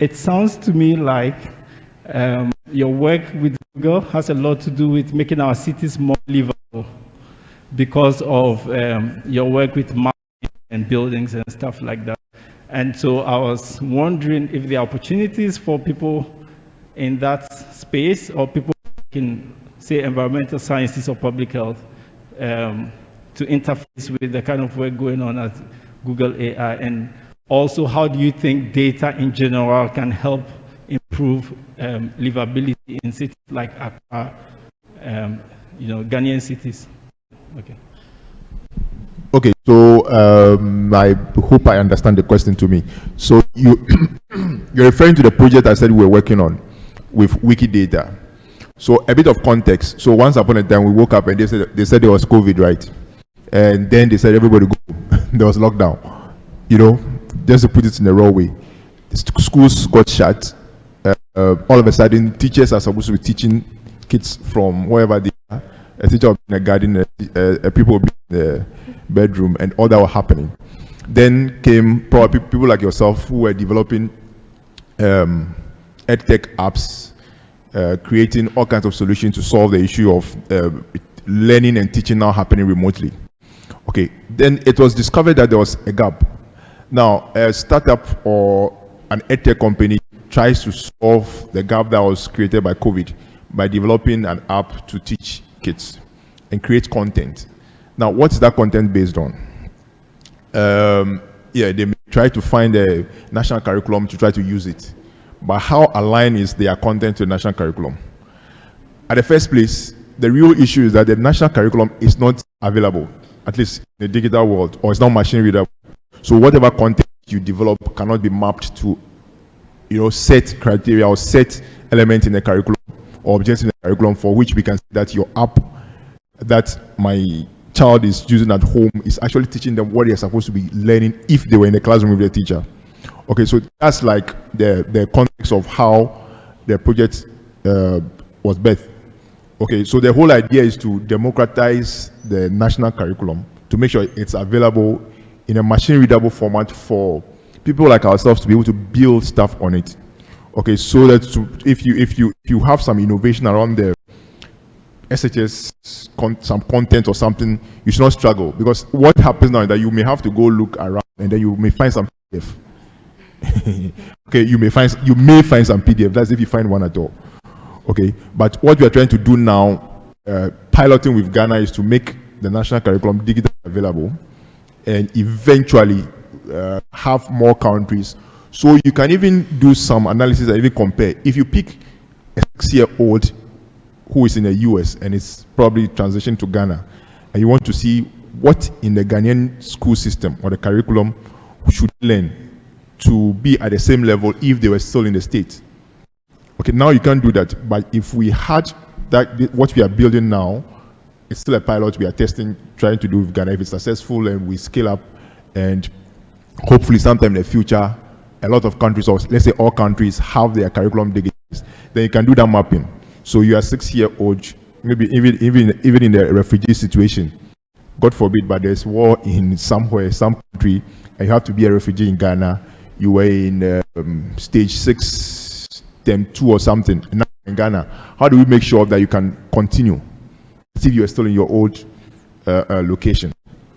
it sounds to me like your work with Google has a lot to do with making our cities more livable because of your work with mapping and buildings and stuff like that. And so I was wondering if there are opportunities for people in that space, or people in, say, environmental sciences or public health, to interface with the kind of work going on at Google AI. And also, how do you think data in general can help improve livability in cities like Accra, Ghanaian cities? Okay. Okay, so I hope I understand the question to me. So you're referring to the project I said we were working on with Wikidata. So a bit of context. So once upon a time we woke up and they said there was COVID, right? And then they said everybody go. There was lockdown. Just to put it in the raw way. Schools got shut. All of a sudden, teachers are supposed to be teaching kids from wherever they are. A teacher will be in the garden, people will be in the bedroom, and all that were happening. Then came probably people like yourself who were developing edtech apps, creating all kinds of solutions to solve the issue of learning and teaching now happening remotely. Okay, then it was discovered that there was a gap. Now, a startup or an edtech company tries to solve the gap that was created by COVID by developing an app to teach kids and create content. Now, what's that content based on? They may try to find a national curriculum to try to use it. But how aligned is their content to the national curriculum? At the first place, the real issue is that the national curriculum is not available, at least in the digital world, or it's not machine readable. So whatever content you develop cannot be mapped to, set criteria or set elements in the curriculum or objectives in the curriculum for which we can see that your app that my child is using at home is actually teaching them what they're supposed to be learning if they were in the classroom with their teacher. Okay, so that's like the context of how the project was birthed. Okay, so the whole idea is to democratize the national curriculum to make sure it's available in a machine-readable format for people like ourselves to be able to build stuff on it. Okay, so that if you have some innovation around the SHS some content or something, you should not struggle, because what happens now is that you may have to go look around and then you may find some PDF. Okay, you may find some PDF. That's if you find one at all. Okay, but what we are trying to do now, piloting with Ghana, is to make the national curriculum digitally available, and eventually have more countries, so you can even do some analysis and even compare. If you pick a 6-year-old who is in the US and is probably transitioned to Ghana, and you want to see what in the Ghanaian school system or the curriculum should learn to be at the same level if they were still in the States. Okay, now you can't do that, but if we had that, what we are building now, it's still a pilot we are testing, trying to do with Ghana. If it's successful and we scale up, and hopefully sometime in the future, a lot of countries, or let's say all countries, have their curriculum digitized, then you can do that mapping. So you are 6-year-old, maybe even in the refugee situation, God forbid, but there's war in somewhere, some country, and you have to be a refugee in Ghana. You were in stage 6, term 2 or something, and now in Ghana. How do we make sure that you can continue if you are still in your old location?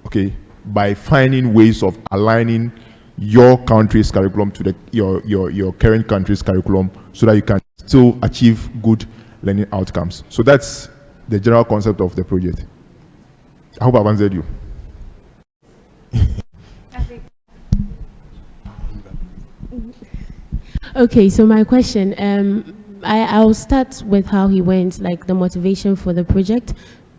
Okay, by finding ways of aligning your country's curriculum to your current country's curriculum, so that you can still achieve good learning outcomes. So that's the general concept of the project. I hope I've answered you. Okay, so my question, I'll start with how he went, like the motivation for the project.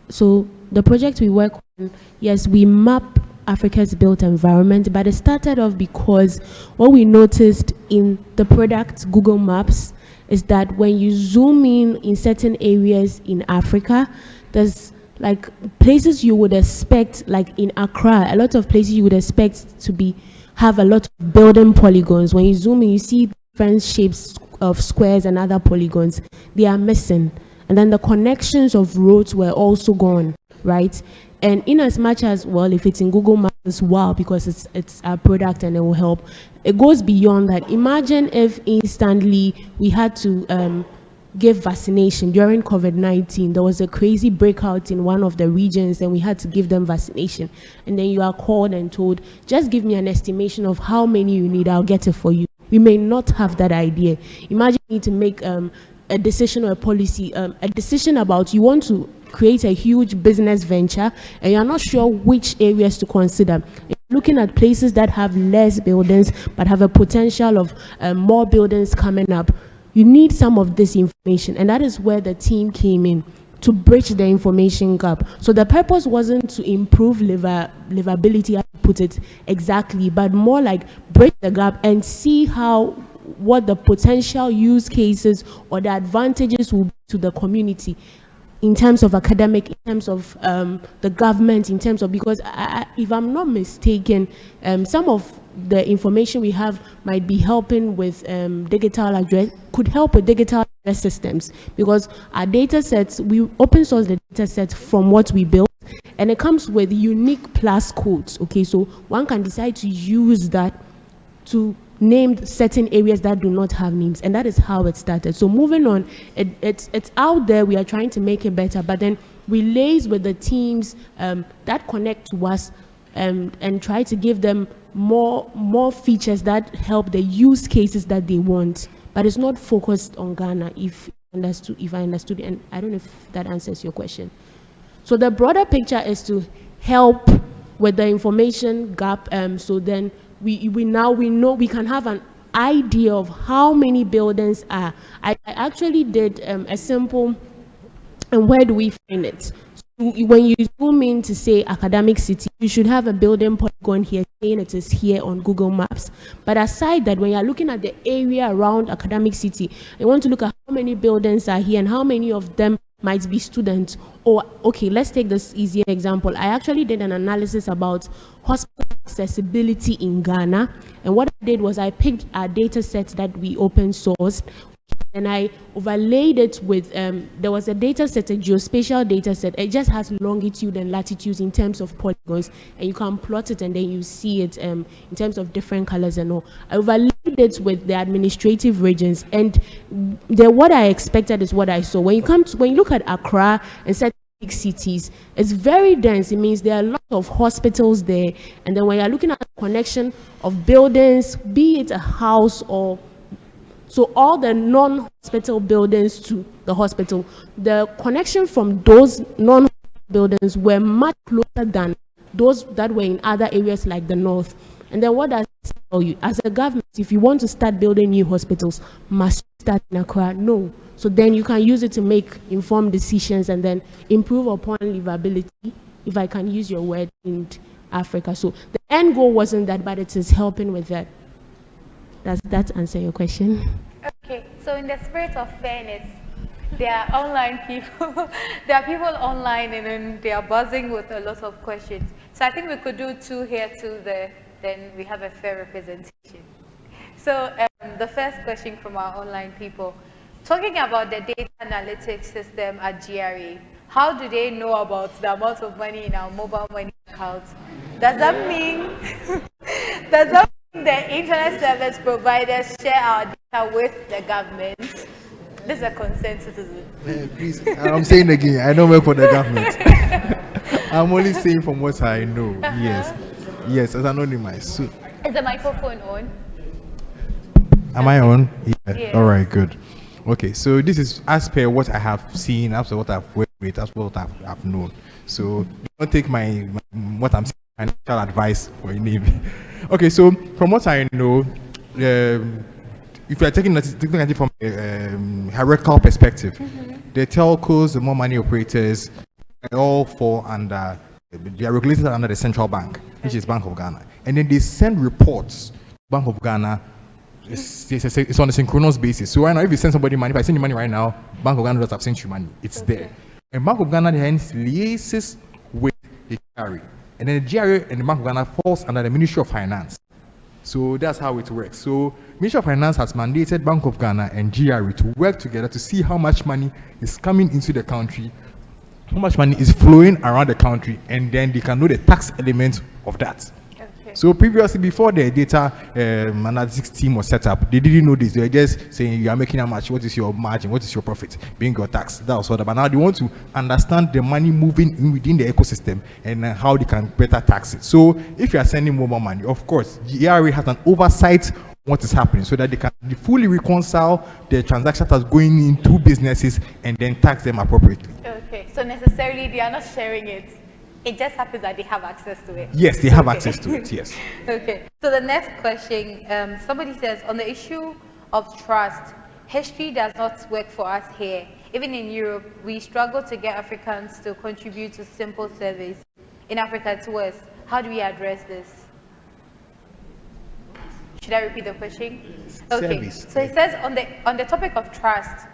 So the project we work on, yes, we map Africa's built environment, but it started off because what we noticed in the product Google Maps is that when you zoom in certain areas in Africa, there's like places you would expect, like in Accra, a lot of places you would expect to have a lot of building polygons. When you zoom in, you see different shapes of squares and other polygons. They are missing. And then the connections of roads were also gone, right? And in as much as, well, if it's in Google Maps as well, because it's a product and it will help, it goes beyond that. Imagine if instantly we had to give vaccination during COVID-19. There was a crazy breakout in one of the regions and we had to give them vaccination. And then you are called and told, just give me an estimation of how many you need, I'll get it for you. We may not have that idea. Imagine you need to make a decision or a policy, a decision about you want to create a huge business venture and you're not sure which areas to consider. You're looking at places that have less buildings but have a potential of more buildings coming up. You need some of this information, and that is where the team came in to bridge the information gap. So the purpose wasn't to improve livability, I put it exactly, but more like bridge the gap and see what the potential use cases or the advantages will be to the community in terms of academic, in terms of the government, in terms of, because if I'm not mistaken, some of the information we have might be helping with digital address, could help with digital address systems, because our data sets, we open source the data set from what we built, and it comes with unique plus codes. Okay, so one can decide to use that to name certain areas that do not have names, and that is how it started. So moving on, it's out there, we are trying to make it better, but then we liaise with the teams that connect to us and try to give them more features that help the use cases that they want, but it's not focused on Ghana, if I understood, and I don't know if that answers your question. So the broader picture is to help with the information gap, so then we know we can have an idea of how many buildings are. I actually did a simple, and where do we find it? So when you zoom in to say academic city, you should have a building polygon here saying it is here on Google Maps. But aside that, when you're looking at the area around academic city, you want to look at how many buildings are here and how many of them might be students. Or, okay, let's take this easier example. I actually did an analysis about hospital accessibility in Ghana. And what I did was I picked our data set that we open sourced, and I overlaid it with, there was a data set, a geospatial data set. It just has longitude and latitude in terms of polygons, and you can plot it and then you see it in terms of different colors and all. I overlaid it with the administrative regions, and what I expected is what I saw. When you look at Accra and certain big cities, it's very dense. It means there are a lot of hospitals there, and then when you're looking at the connection of buildings, be it a house or so all the non-hospital buildings to the hospital, the connection from those non-buildings were much closer than those that were in other areas like the north. And then what does it tell you? As a government, if you want to start building new hospitals, must you start in Accra? No. So then you can use it to make informed decisions and then improve upon livability, if I can use your word, in Africa. So the end goal wasn't that, but it is helping with that. Does that answer your question? Okay, so in the spirit of fairness, there are online people, there are people online and then they are buzzing with a lot of questions. So I think we could do 2 here, 2 there, then we have a fair representation. So the first question from our online people, talking about the data analytics system at GRA, how do they know about the amount of money in our mobile money account? Does that mean, the internet service providers share our data with the government? This is a consensus, isn't it? Please, I'm saying again, I don't work for the government. I'm only saying from what I know. Yes, yes, as anonymous. So, is the microphone on? Am I on? Yeah. Yes. All right, good. Okay, so this is as per what I have seen, as per what I've worked with, as per what I've known. So don't take my what I'm saying financial advice for a name. Okay, so from what I know, if you are taking it from a hierarchical perspective, the telcos, the more money operators, they all fall under, they are regulated under the central bank, which is Bank of Ghana. And then they send reports, Bank of Ghana, it's on a synchronous basis. So right now, if you send somebody money, if I send you money right now, Bank of Ghana does have sent you money. It's there. And Bank of Ghana hence liaises with the GRA. And then the GRA and the Bank of Ghana falls under the Ministry of Finance. So that's how it works. So Ministry of Finance has mandated Bank of Ghana and GRA to work together to see how much money is coming into the country, how much money is flowing around the country, and then they can know the tax element of that. Okay. So previously, before the data analytics team was set up, they didn't know this. They were just saying, you are making how much, what is your margin, what is your profit, being your tax. That was all that. But now they want to understand the money moving in within the ecosystem and how they can better tax it. So if you are sending mobile money, of course, GRA has an oversight what is happening so that they can fully reconcile the transactions that's going into businesses and then tax them appropriately. Okay, so necessarily they are not sharing it. It just happens that they have access to it. Yes, they have access to it, yes. Okay, so the next question, somebody says, on the issue of trust, history does not work for us here. Even in Europe, we struggle to get Africans to contribute to simple surveys. In Africa, it's worse. How do we address this? Should I repeat the question? Okay, Service. so it says, on the topic of trust,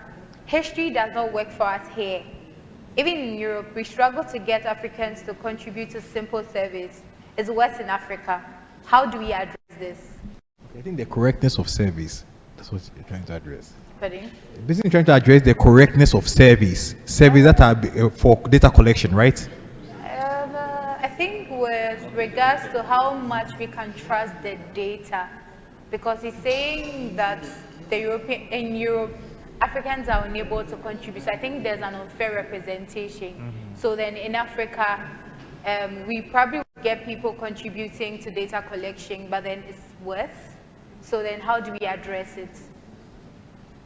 history does not work for us here. Even in Europe, we struggle to get Africans to contribute to simple surveys. It's worse in Africa. How do we address this? I think the correctness of service, that's what you're trying to address. Pardon? Basically trying to address the correctness of service that are for data collection, right? I think with regards to how much we can trust the data, because he's saying that in Europe, Africans are unable to contribute. So I think there's an unfair representation. So then in Africa, we probably would get people contributing to data collection, but then it's worse. So then how do we address it?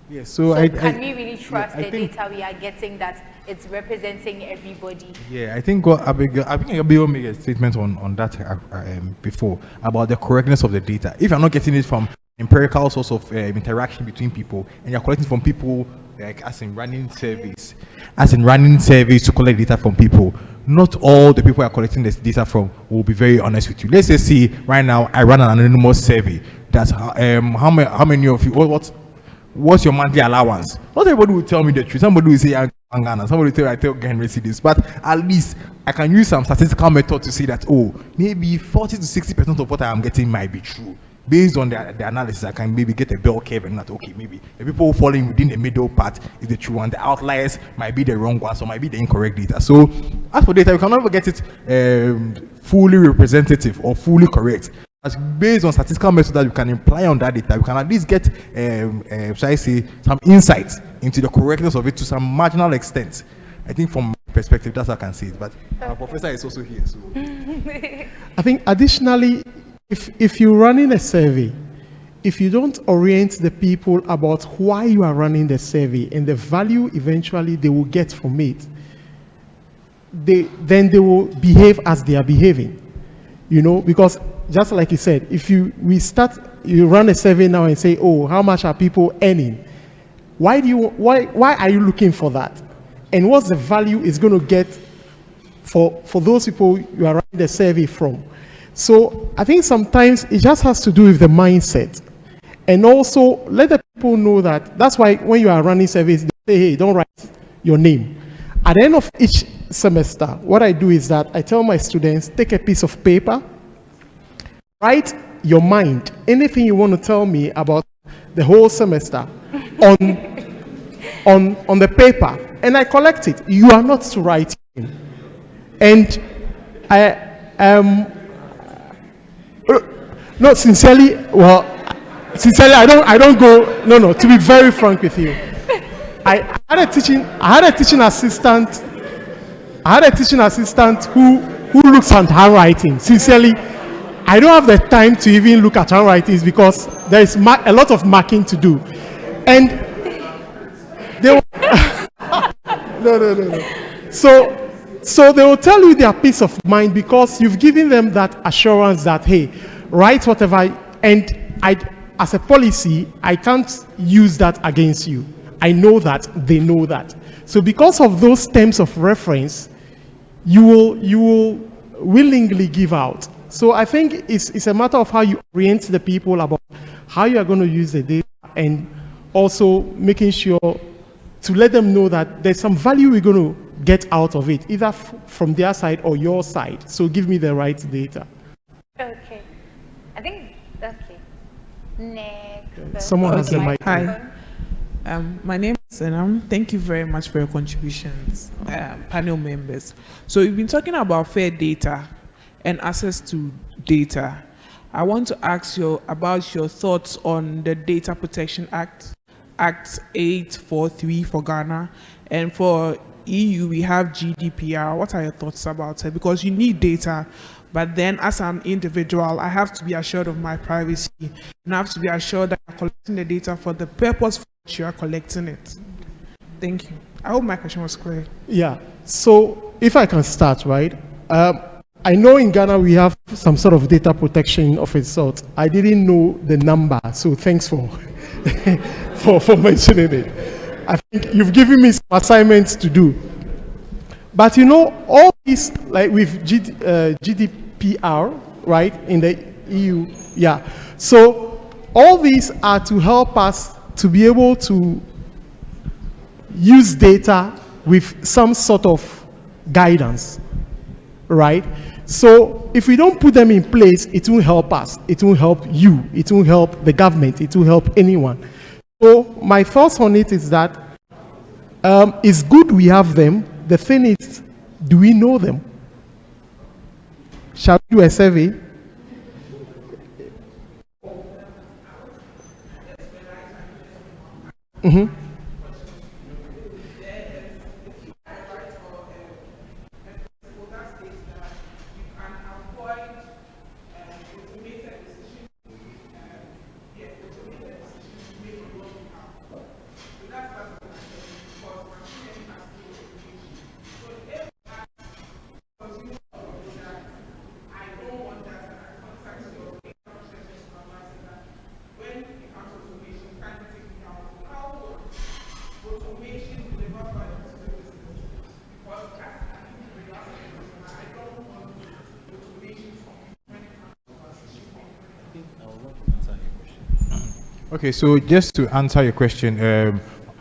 Yes, So can we really trust the data we are getting, that it's representing everybody? Yeah, I think Abigail made a statement on that before about the correctness of the data. If you're not getting it from empirical source of interaction between people, and you're collecting from people, like as in running surveys to collect data from people, not all the people are collecting this data from will be very honest with you. Let's just see right now, I run an anonymous survey. That's how many of you, what's your monthly allowance? Not everybody will tell me the truth. Somebody will say, Ghana. Somebody will tell I tell Henry see this, but at least I can use some statistical method to say that, oh, maybe 40 to 60% of what I am getting might be true. based on the analysis, I can maybe get a bell curve and not, okay, maybe the people falling within the middle part is the true one. The outliers might be the wrong ones or might be the incorrect data. So as for data, you can never get it fully representative or fully correct. As based on statistical methods that you can imply on that data, you can at least get, shall I say, some insights into the correctness of it to some marginal extent. I think from my perspective, that's how I can see it. But our professor is also here. So I think additionally, if you're running a survey, if you don't orient the people about why you are running the survey and the value eventually they will get from it, then they will behave as they are behaving. You know, because just like you said, if you run a survey now and say, oh, how much are people earning? Why are you looking for that? And what's the value it's going to get for those people you are running the survey from? So I think sometimes it just has to do with the mindset. And also let the people know that, that's why when you are running surveys, they say, hey, don't write your name. At the end of each semester, what I do is that I tell my students, take a piece of paper, write your mind, anything you want to tell me about the whole semester on the paper, and I collect it. You are not to write it. And no, sincerely, I don't go, no, to be very frank with you. I had a teaching assistant who looks at handwriting. Sincerely, I don't have the time to even look at handwritings because there is a lot of marking to do. And they no. So they will tell you their peace of mind because you've given them that assurance that, hey, write whatever, and as a policy, I can't use that against you. I know that, they know that. So because of those terms of reference, you will willingly give out. So I think it's a matter of how you orient the people about how you are going to use the data, and also making sure to let them know that there's some value we're going to get out of it, either from their side or your side. So give me the right data. Okay. I think, okay. Next. Someone has the mic. Hi. My name is Senam. Thank you very much for your contributions, panel members. So we've been talking about fair data and access to data. I want to ask you about your thoughts on the Data Protection Act, Act 843 for Ghana, and for EU we have GDPR. What are your thoughts about it? Because you need data, but then as an individual, I have to be assured of my privacy, and I have to be assured that I'm collecting the data for the purpose for which you are collecting it. Thank you. I hope my question was clear. Yeah, so if I can start, right? I know in Ghana we have some sort of data protection of its sort. I didn't know the number, so thanks for for mentioning it. I think you've given me some assignments to do. But you know, all these, like with GDPR, right, in the EU, yeah. So all these are to help us to be able to use data with some sort of guidance, right? So if we don't put them in place, it won't help us. It won't help you. It won't help the government. It won't help anyone. So my thoughts on it is that it's good we have them. The thing is, do we know them? Shall we do a survey? Mm-hmm. Okay, so just to answer your question,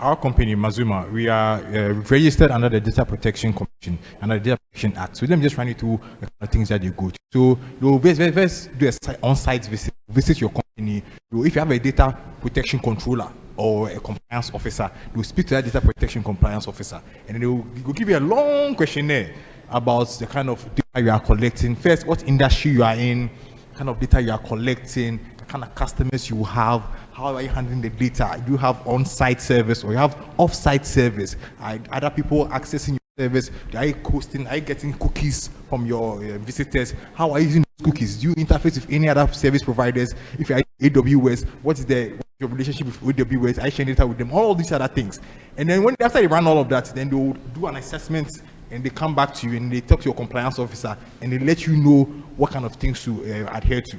our company, Mazuma, we are registered under the Data Protection Commission, under the Data Protection Act. So let me just run you through the kind of things that you go to. So you'll first do a on-site visit your company. If you have a data protection controller or a compliance officer, you'll speak to that data protection compliance officer, and then they'll give you a long questionnaire about the kind of data you are collecting. First, what industry you are in, kind of data you are collecting, the kind of customers you have, how are you handling the data? Do you have on-site service or you have off-site service? Are other people accessing your service? Are you hosting? Are you getting cookies from your visitors? How are you using those cookies? Do you interface with any other service providers? If you are AWS, what's your relationship with AWS? Are you sharing data with them? All these other things. And then after they run all of that, then they'll do an assessment and they come back to you and they talk to your compliance officer and they let you know what kind of things to adhere to.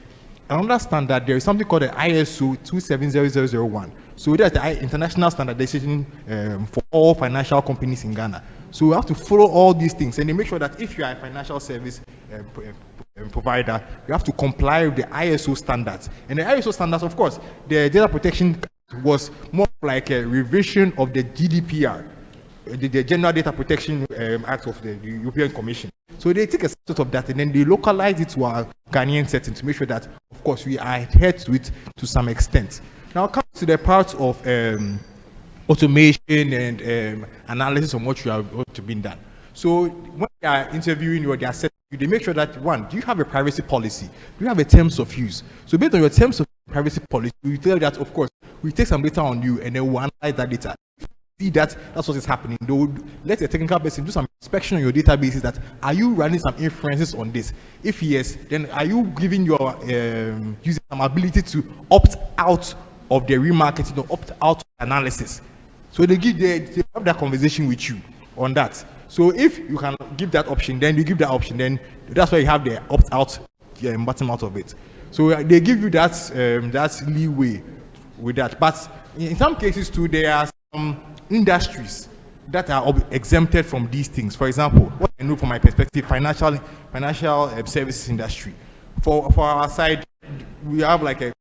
I understand that there is something called the ISO 27001. So that's the international standardization for all financial companies in Ghana. So we have to follow all these things and they make sure that if you are a financial service provider, you have to comply with the ISO standards. And the ISO standards, of course, the data protection was more like a revision of the GDPR, the General Data Protection Act of the European Commission. So they take a set of that and then they localize it to our Ghanaian setting to make sure that, of course, we adhere to it to some extent. Now, come to the part of automation and analysis of what you are to be done. So when they are interviewing you or they are setting you, they make sure that, one, do you have a privacy policy? Do you have a terms of use? So based on your terms of privacy policy, we tell that, of course, we take some data on you and then we analyze that data. See that's what is happening. They would let a technical person do some inspection on your databases that are you running some inferences on this? If yes, then are you giving your users some ability to opt out of the remarketing or opt out of analysis? So they have that conversation with you on that. So if you can give that option, then you give that option, then that's why you have the opt out bottom out of it. So they give you that leeway with that. But in some cases too, there are some industries that are exempted from these things. For example, what I know from my perspective, financial services industry. For our side, we have like a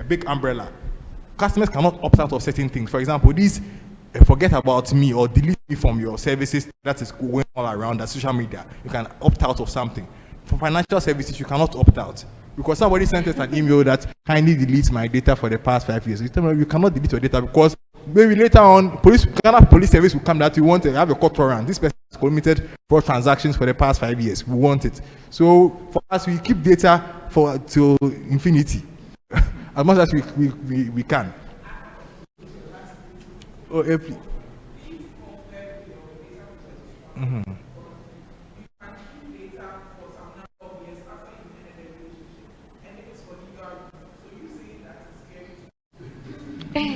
big umbrella. Customers cannot opt out of certain things. For example, these forget about me or delete me from your services that is going all around the social media. You can opt out of something. For financial services, you cannot opt out. Because somebody sent us an email that kindly delete my data for the past 5 years. You tell me you cannot delete your data because maybe later on, Ghana Police Service will come that you want to have a court warrant. This person has committed fraud transactions for the past 5 years. We want it. So for us, we keep data till infinity, as much as we can. Oh, please. Mm-hmm.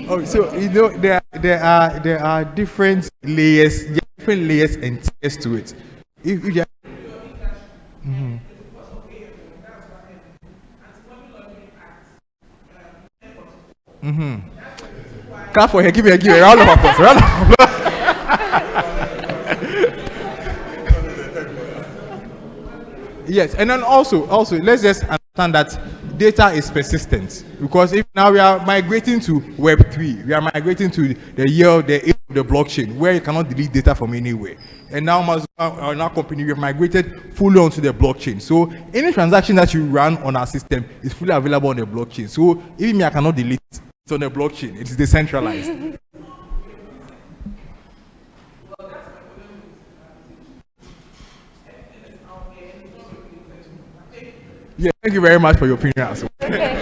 Oh, so you know there are different layers, and tiers to it. If you mm-hmm. Mm-hmm. Clap for her. Give me a round of applause. Round of applause. Yes, and then also let's just understand that data is persistent, because if now we are migrating to Web3, we are migrating to the age of the blockchain, where you cannot delete data from anywhere. And now our company, we have migrated fully onto the blockchain. So any transaction that you run on our system is fully available on the blockchain. So even me, I cannot delete it. It's on the blockchain. It's decentralized. Yeah, thank you very much for your opinion. Okay.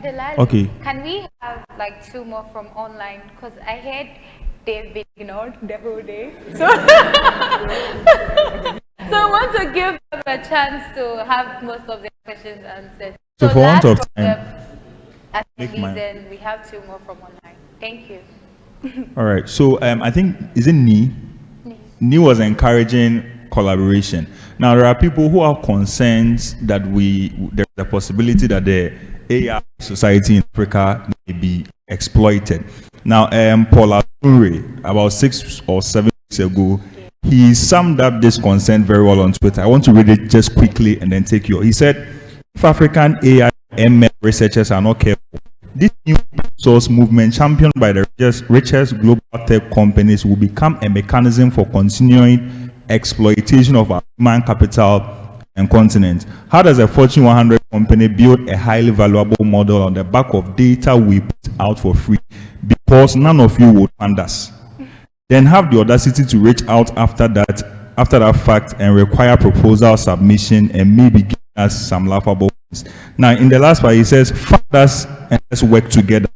The last, okay. Can we have like 2 more from online? Because I heard they've been ignored the whole day. So, so I want to give them a chance to have most of their questions answered. So for want of time, then we have 2 more from online. Thank you. All right. So I think, is it Ni? Ni was encouraging collaboration. Now there are people who have concerns that there's a possibility that the AI society in Africa may be exploited. Now Paul Atunre, about 6 or 7 weeks ago, he summed up this concern very well on Twitter. I want to read it just quickly and then take you. He said, If African AI ML researchers are not careful, this new source movement championed by the richest global tech companies will become a mechanism for continuing exploitation of our human capital and continent. How does a Fortune 100 company build a highly valuable model on the back of data we put out for free because none of you would fund us? Then have the audacity to reach out after that fact and require proposal submission and maybe give us some laughable things. Now, in the last part, he says, fund us and let's work together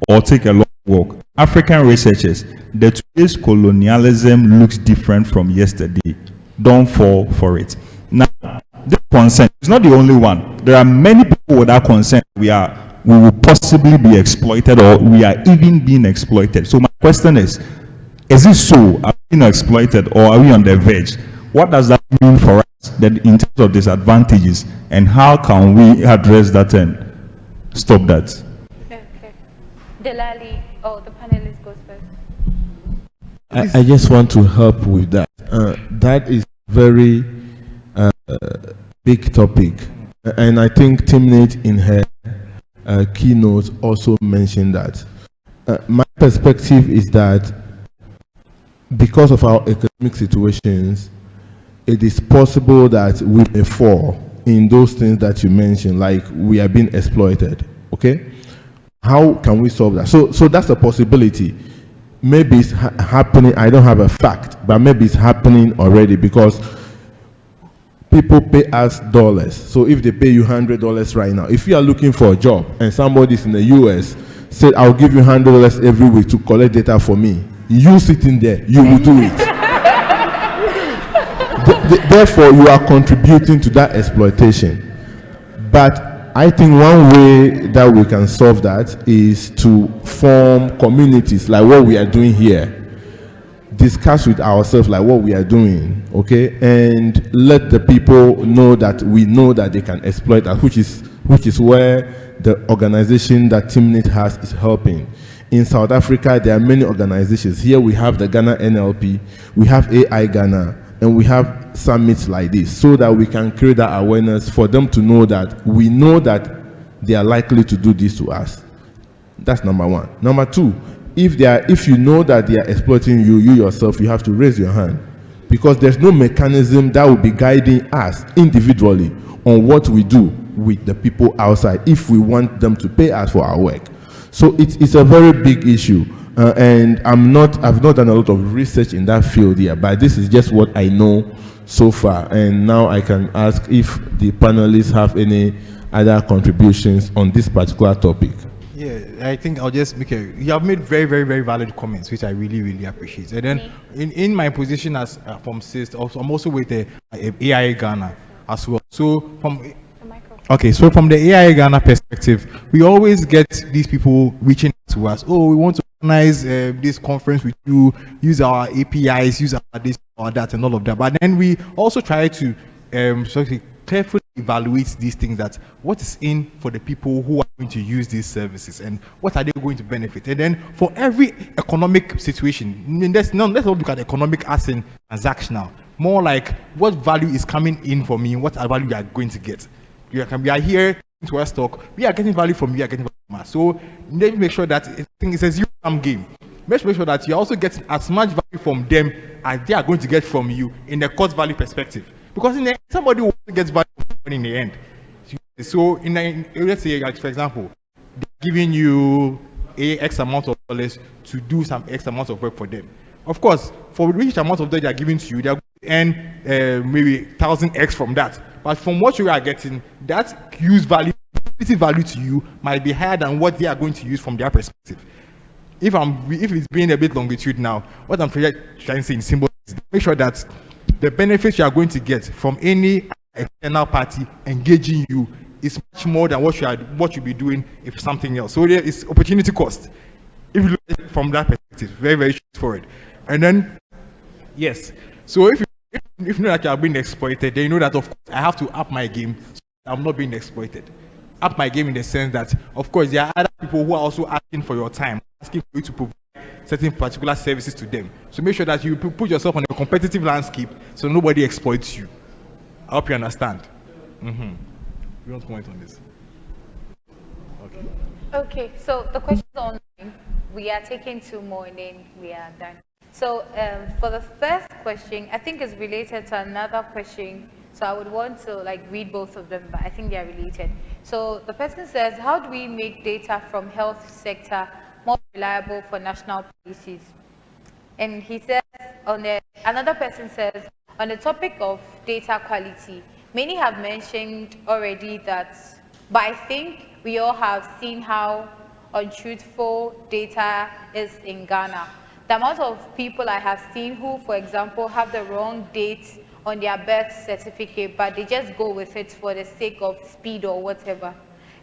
or take a long walk. African researchers, the today's colonialism looks different from yesterday. Don't fall for it. Now, this concern is not the only one. There are many people with that concern. We will possibly be exploited, or we are even being exploited. So my question is it so? Are we being exploited, or are we on the verge? What does that mean for us in terms of disadvantages, and how can we address that and stop that? Okay. Delali, the panelist goes first. I just want to help with that. That is very big topic, and I think Timnate in her keynote also mentioned that. My perspective is that because of our economic situations, it is possible that we may fall in those things that you mentioned, like we are being exploited. Okay, how can we solve that? So that's a possibility. Maybe it's happening. I don't have a fact, but maybe it's happening already because people pay us dollars. So if they pay you $100 right now, if you are looking for a job and somebody's in the US said, I'll give you $100 every week to collect data for me, you sitting there, you will do it. Therefore, you are contributing to that exploitation. But I think one way that we can solve that is to form communities like what we are doing here. Discuss with ourselves like what we are doing, okay, and let the people know that we know that they can exploit us, which is where the organization that Timnate has is helping. In South Africa, there are many organizations. Here we have the Ghana NLP, we have AI Ghana, and we have summits like this, so that we can create that awareness for them to know that we know that they are likely to do this to us. That's number one. Number two, if you know that they are exploiting you yourself, you have to raise your hand, because there's no mechanism that will be guiding us individually on what we do with the people outside if we want them to pay us for our work. So it's a very big issue, and I've not done a lot of research in that field yet, but this is just what I know so far. And now I can ask if the panelists have any other contributions on this particular topic. Yeah, I think I'll just make you have made very, very, very valid comments, which I really, really appreciate. And then in my position as from CIST, I'm also with the AI Ghana as well. So from the AI Ghana perspective, we always get these people reaching to us. Oh, we want to organize this conference with you, use our APIs, use our this or that and all of that. But then we also try to carefully evaluate these things, that what is in for the people who are going to use these services and what are they going to benefit. And then for every economic situation, let's not look at economic as in transactional, more like what value is coming in for me, what value you are going to get. We are here to our stock, we are getting value from you, are getting value from us. So let me make sure that it's a zero-sum game. Let's make sure that you're also getting as much value from them as they are going to get from you in the cost value perspective. Because in the end, somebody will get value in the end. So let's say, like, for example, they're giving you X amount of dollars to do some X amount of work for them. Of course, for which amount of dollars they are giving to you, they are going to earn maybe 1,000x from that. But from what you are getting, that use value to you might be higher than what they are going to use from their perspective. If it's being a bit longitude now, what I'm trying to say in simple is make sure that the benefits you are going to get from any external party engaging you is much more than what you'll be doing if something else. So there is opportunity cost. If you look at it from that perspective, very, very straightforward. And then, yes, so if you know that you are being exploited, then you know that, of course, I have to up my game so I'm not being exploited. Up my game in the sense that, of course, there are other people who are also asking for your time, asking for you to provide certain particular services to them. So make sure that you put yourself on a competitive landscape so nobody exploits you. I hope you understand. you want to comment on this? Okay. Okay, so the questions online, we are taking 2 more and then we are done. So for the first question, I think is related to another question. So I would want to read both of them, but I think they are related. So the person says, how do we make data from health sector more reliable for national policies? And he says, another person says, on the topic of data quality, many have mentioned already that, but I think we all have seen how untruthful data is in Ghana. The amount of people I have seen who, for example, have the wrong date on their birth certificate, but they just go with it for the sake of speed or whatever.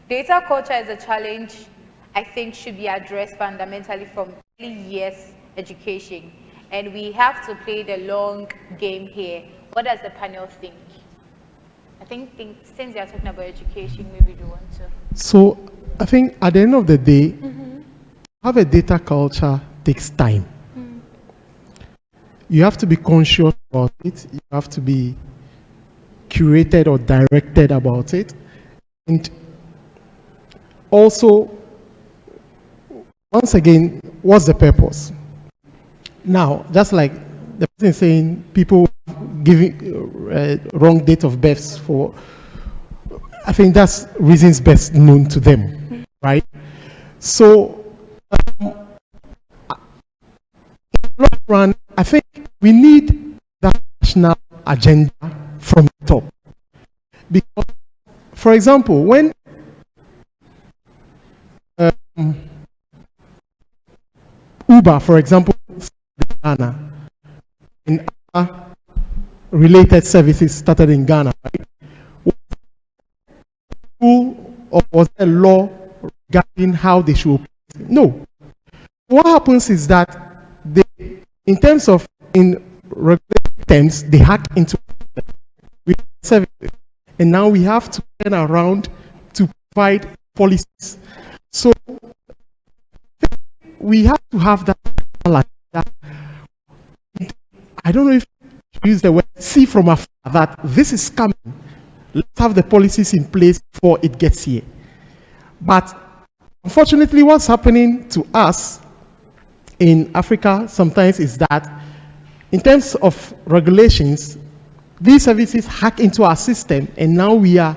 Data culture is a challenge I think should be addressed fundamentally from early years education. And we have to play the long game here. What does the panel think? I think since they are talking about education, maybe they want to. So I think at the end of the day, have a data culture takes time. You have to be conscious about it. You have to be curated or directed about it. And also, once again, what's the purpose? Now, just like the person saying people giving wrong date of births for, I think that's reasons best known to them, right? So, in the long run, I think we need that national agenda from the top. Because, for example, when Uber, for example, Ghana, and other related services started in Ghana, right? Or was there a law regarding how they should operate? No. What happens is that they, in terms of in regulatory terms, they hack into services, and now we have to turn around to provide policies. So we have to have that. I don't know if you use the word see from afar that this is coming. Let's have the policies in place before it gets here. But unfortunately, what's happening to us in Africa sometimes is that in terms of regulations, these services hack into our system, and now we are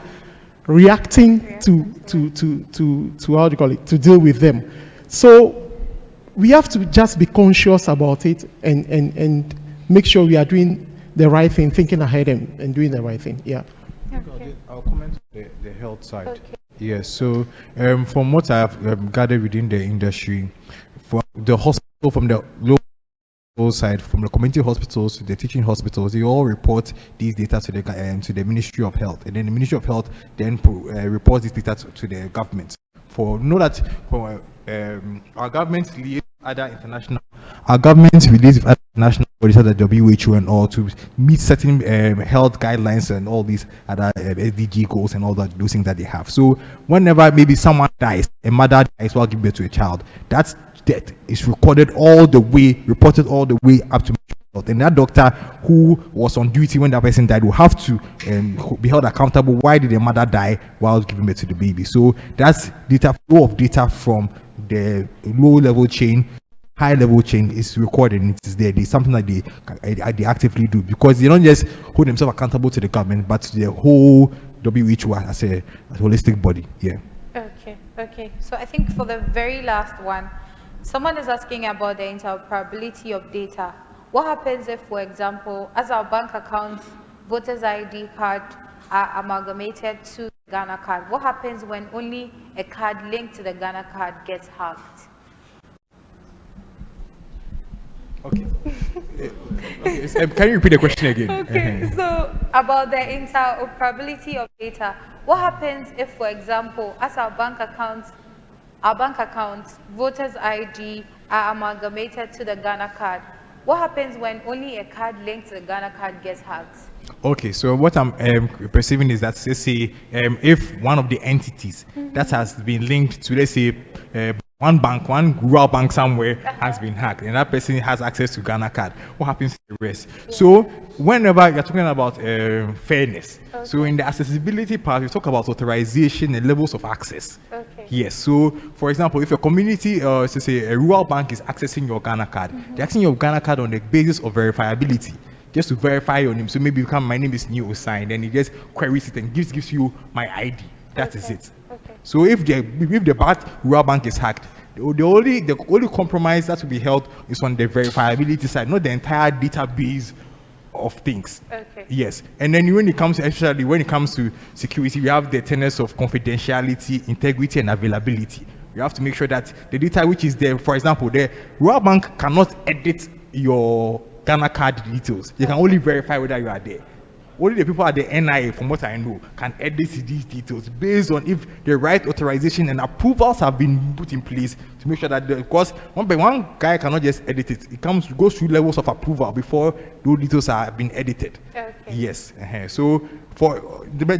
reacting to how do you call it, to deal with them. So we have to just be conscious about it and make sure we are doing the right thing, thinking ahead and doing the right thing. Yeah. Okay. I'll comment on the health side. Okay. Yes, so from what I have gathered within the industry, from the hospital, from the local side, from the community hospitals to the teaching hospitals, they all report these data to the Ministry of Health, and then the Ministry of Health then reports these data to the government. Our government liaise other international, our government release with other international bodies such as WHO and all to meet certain health guidelines and all these other SDG goals and all those things that they have. So whenever maybe someone dies, a mother dies while giving birth to a child, that's death is recorded all the way, reported all the way up to health. And that doctor who was on duty when that person died will have to be held accountable. Why did the mother die while giving birth to the baby? So that's data, flow of data from the low level chain, high level chain is recorded, and it is there. There's something that they actively do, because they don't just hold themselves accountable to the government, but to the whole WHO as a holistic body. Yeah. Okay. So I think for the very last one, someone is asking about the interoperability of data. What happens if, for example, as our bank accounts, voters ID card are amalgamated to the Ghana card? What happens when only a card linked to the Ghana card gets hacked? Okay. Can you repeat the question again? Okay, so about the interoperability of data, what happens if, for example, as our bank accounts, voters ID are amalgamated to the Ghana card? What happens when only a card linked to the Ghana card gets hacked? Okay, so what I'm perceiving is that, let's say, if one of the entities that has been linked to, let's say, one bank, one rural bank somewhere has been hacked, and that person has access to Ghana card. What happens to the rest? Yeah. So whenever you're talking about fairness, so in the accessibility part, we talk about authorization and levels of access. Okay. Yes. So for example, if a community, say a rural bank is accessing your Ghana card, they're accessing your Ghana card on the basis of verifiability, just to verify your name. So maybe my name is New Osign, then it just queries it and gives you my ID. That is it. Okay. So if the rural bank is hacked, the only compromise that will be held is on the verifiability side, not the entire database of things. Okay. Yes. And then when it comes to security, we have the tenets of confidentiality, integrity, and availability. You have to make sure that the data which is there, for example, the rural bank cannot edit your Ghana card details. They can only verify whether you are there. Only the people at the NIA, from what I know, can edit these details based on if the right authorization and approvals have been put in place to make sure that, because one guy cannot just edit it. It goes through levels of approval before those details are being edited. Okay. Yes. So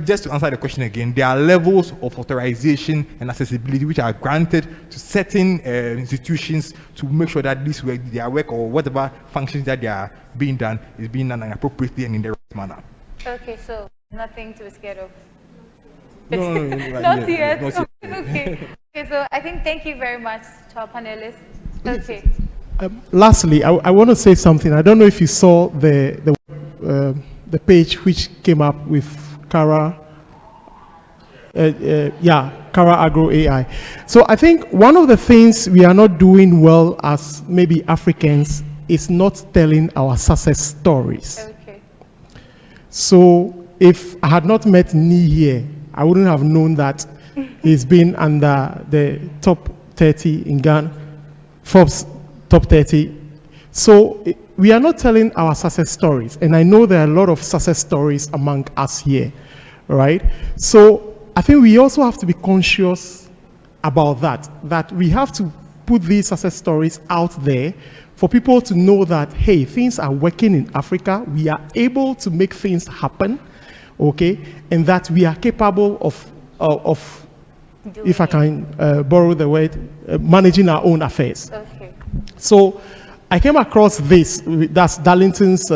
just to answer the question again, there are levels of authorization and accessibility which are granted to certain institutions to make sure that their work or whatever functions that they are being done is being done appropriately and in the right manner. Okay, so nothing to be scared of. No, not yet. Okay. Okay, so I think thank you very much to our panelists. Okay. Lastly, I want to say something. I don't know if you saw the page which came up with Kara. Kara Agro AI. So I think one of the things we are not doing well as maybe Africans is not telling our success stories. Okay. So if I had not met Ni here, I wouldn't have known that he's been under the top 30 in Ghana, Forbes top 30. So we are not telling our success stories. And I know there are a lot of success stories among us here, right? So I think we also have to be conscious about that we have to put these success stories out there for people to know that, hey, things are working in Africa. We are able to make things happen, okay? And that we are capable of if I can borrow the word, managing our own affairs. Okay. So I came across this, that's Darlington's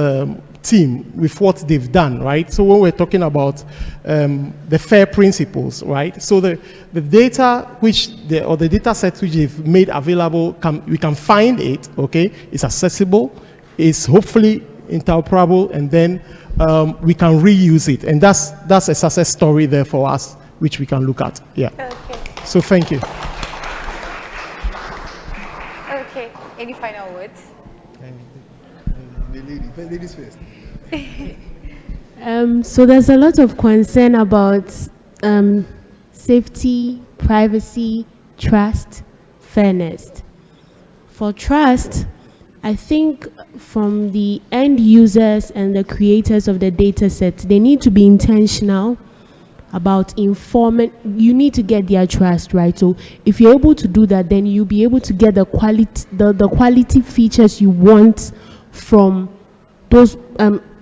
team with what they've done, right? So when we're talking about the FAIR principles, right? So the data the data set which they've made available, we can find it, okay? It's accessible, it's hopefully interoperable, and then we can reuse it. And that's a success story there for us, which we can look at, yeah. Okay. So thank you. Okay, any final words? The ladies first. So there's a lot of concern about safety, privacy, trust, fairness. For trust, I think from the end users and the creators of the data set, they need to be intentional about informing. You need to get their trust, right? So if you're able to do that, then you'll be able to get the quality features you want from those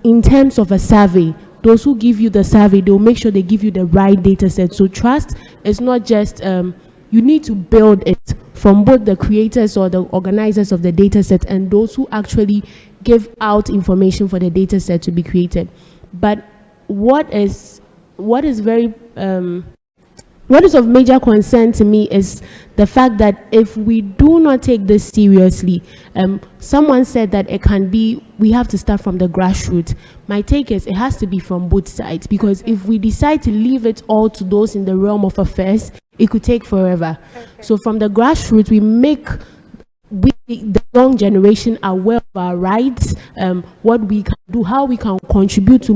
in terms of a survey. Those who give you the survey, they'll make sure they give you the right data set. So trust is not just you need to build it from both the creators or the organizers of the data set and those who actually give out information for the data set to be created. But what is of major concern to me is the fact that if we do not take this seriously, someone said that we have to start from the grassroots. My take is it has to be from both sides, because if we decide to leave it all to those in the realm of affairs, it could take forever. Okay. So from the grassroots, the young generation aware of our rights, what we can do, how we can contribute to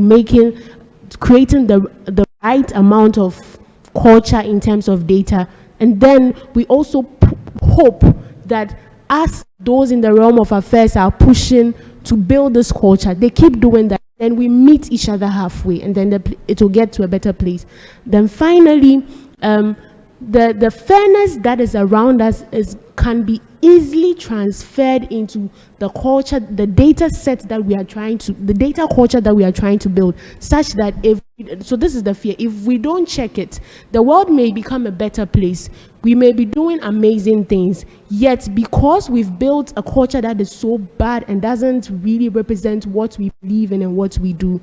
creating the right amount of culture in terms of data. And then we also hope that as those in the realm of affairs are pushing to build this culture, they keep doing that, then we meet each other halfway, and then it will get to a better place. Then finally, the fairness that is around us can be easily transferred into the culture, the data set that we are the data culture that we are trying to build, such that so this is the fear, if we don't check it, the world may become a better place. We may be doing amazing things, yet because we've built a culture that is so bad and doesn't really represent what we believe in and what we do,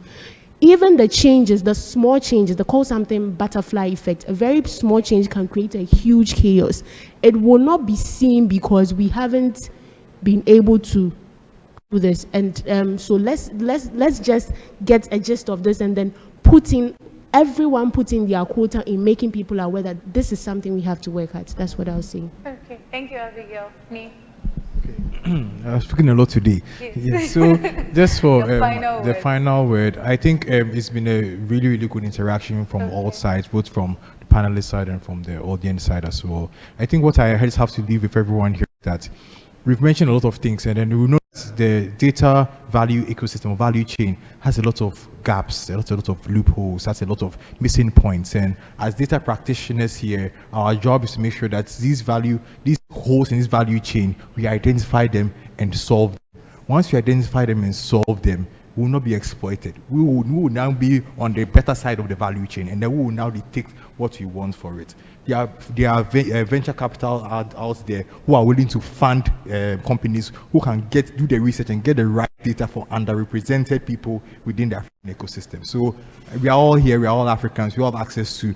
even the changes, the small changes, they call something butterfly effect. A very small change can create a huge chaos. It will not be seen because we haven't been able to do this. And so let's just get a gist of this and then everyone put in their quota in making people aware that this is something we have to work at. That's what I was saying. Okay, thank you, Abigail. Me. I was speaking a lot today. Yes. Yeah, so just for the final word, I think it's been a really, really good interaction from all sides, both from the panelist side and from the audience side as well. I think what I just have to leave with everyone here is that we've mentioned a lot of things, and then we know the data value ecosystem, value chain has a lot of gaps, a lot of loopholes, has a lot of missing points. And as data practitioners here, our job is to make sure that these holes in this value chain, we identify them and solve them. Once we identify them and solve them, we will not be exploited. We will now be on the better side of the value chain, and then we will now dictate what we want for it. There are venture capital out there who are willing to fund companies who can do the research and get the right data for underrepresented people within the African ecosystem. So we are all here, we are all Africans, we all have access to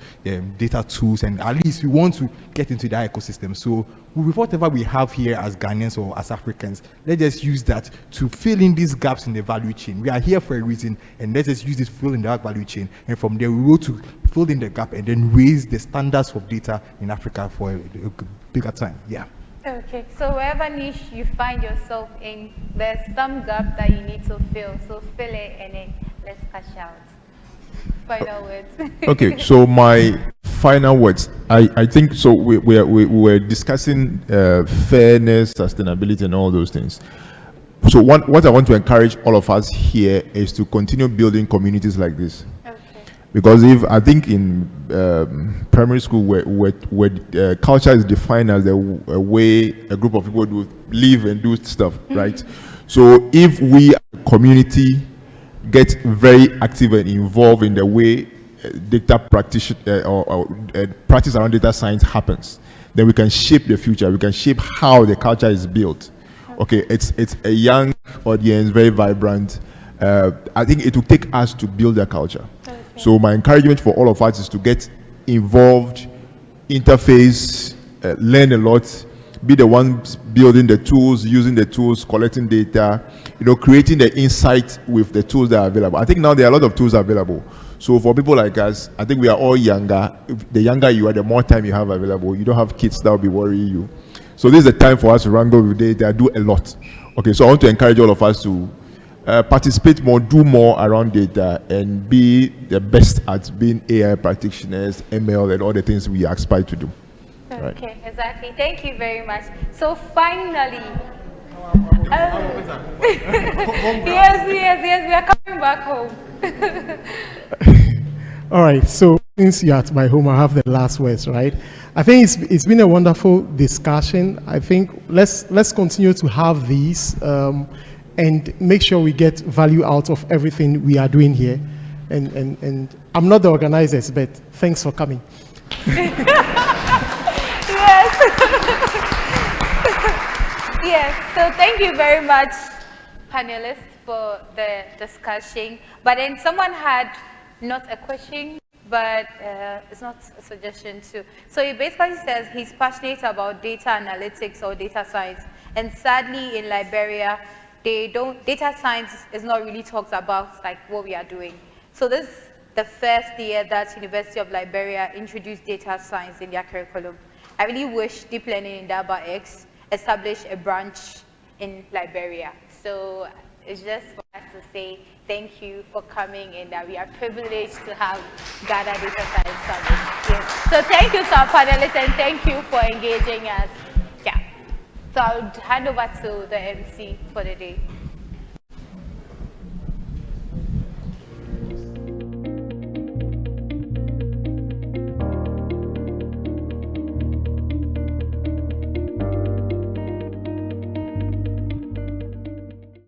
data tools, and at least we want to get into that ecosystem. So with whatever we have here as Ghanaians or as Africans, let's just use that to fill in these gaps in the value chain. We are here for a reason, and let's just use it to fill in that value chain. And from there, we will to fill in the gap and then raise the standards of data in Africa for a bigger time. Yeah. Okay, so wherever niche you find yourself in, there's some gap that you need to fill. So fill it and then let's cash out. Final words. Okay, so my final words. I think so. We were discussing fairness, sustainability, and all those things. So what I want to encourage all of us here is to continue building communities like this. Because if I think in primary school where culture is defined as a way a group of people do live and do stuff, right? So if we as a community get very active and involved in the way data practice practice around data science happens, then we can shape the future. We can shape how the culture is built. Okay, it's a young audience, very vibrant. I think it will take us to build their culture. So my encouragement for all of us is to get involved, interface, learn a lot, be the ones building the tools, using the tools, collecting data, creating the insight with the tools that are available. I think now there are a lot of tools available. So for people like us, I think we are all younger. The younger you are, the more time you have available. You don't have kids that will be worrying you. So this is the time for us to wrangle with data, do a lot. Okay, so I want to encourage all of us to participate more, do more around data, and be the best at being AI practitioners, ML, and all the things we aspire to do. Okay, right. Exactly. Thank you very much. So finally, yes, we are coming back home. All right, so since you're at my home, I have the last words, right? I think it's been a wonderful discussion. I think let's continue to have these and make sure we get value out of everything we are doing here. And I'm not the organizers, but thanks for coming. Yes, so thank you very much, panelists, for the discussion. But then someone had not a question, but it's not a suggestion too. So he basically says he's passionate about data analytics or data science. And sadly, in Liberia, data science is not really talked about like what we are doing. So this is the first year that University of Liberia introduced data science in their curriculum. I really wish Deep Learning IndabaX establish a branch in Liberia. So it's just for us to say thank you for coming and that we are privileged to have Ghana Data Science Summit. Yes. So thank you to our panelists and thank you for engaging us. Yeah. So I'll hand over to the MC for the day.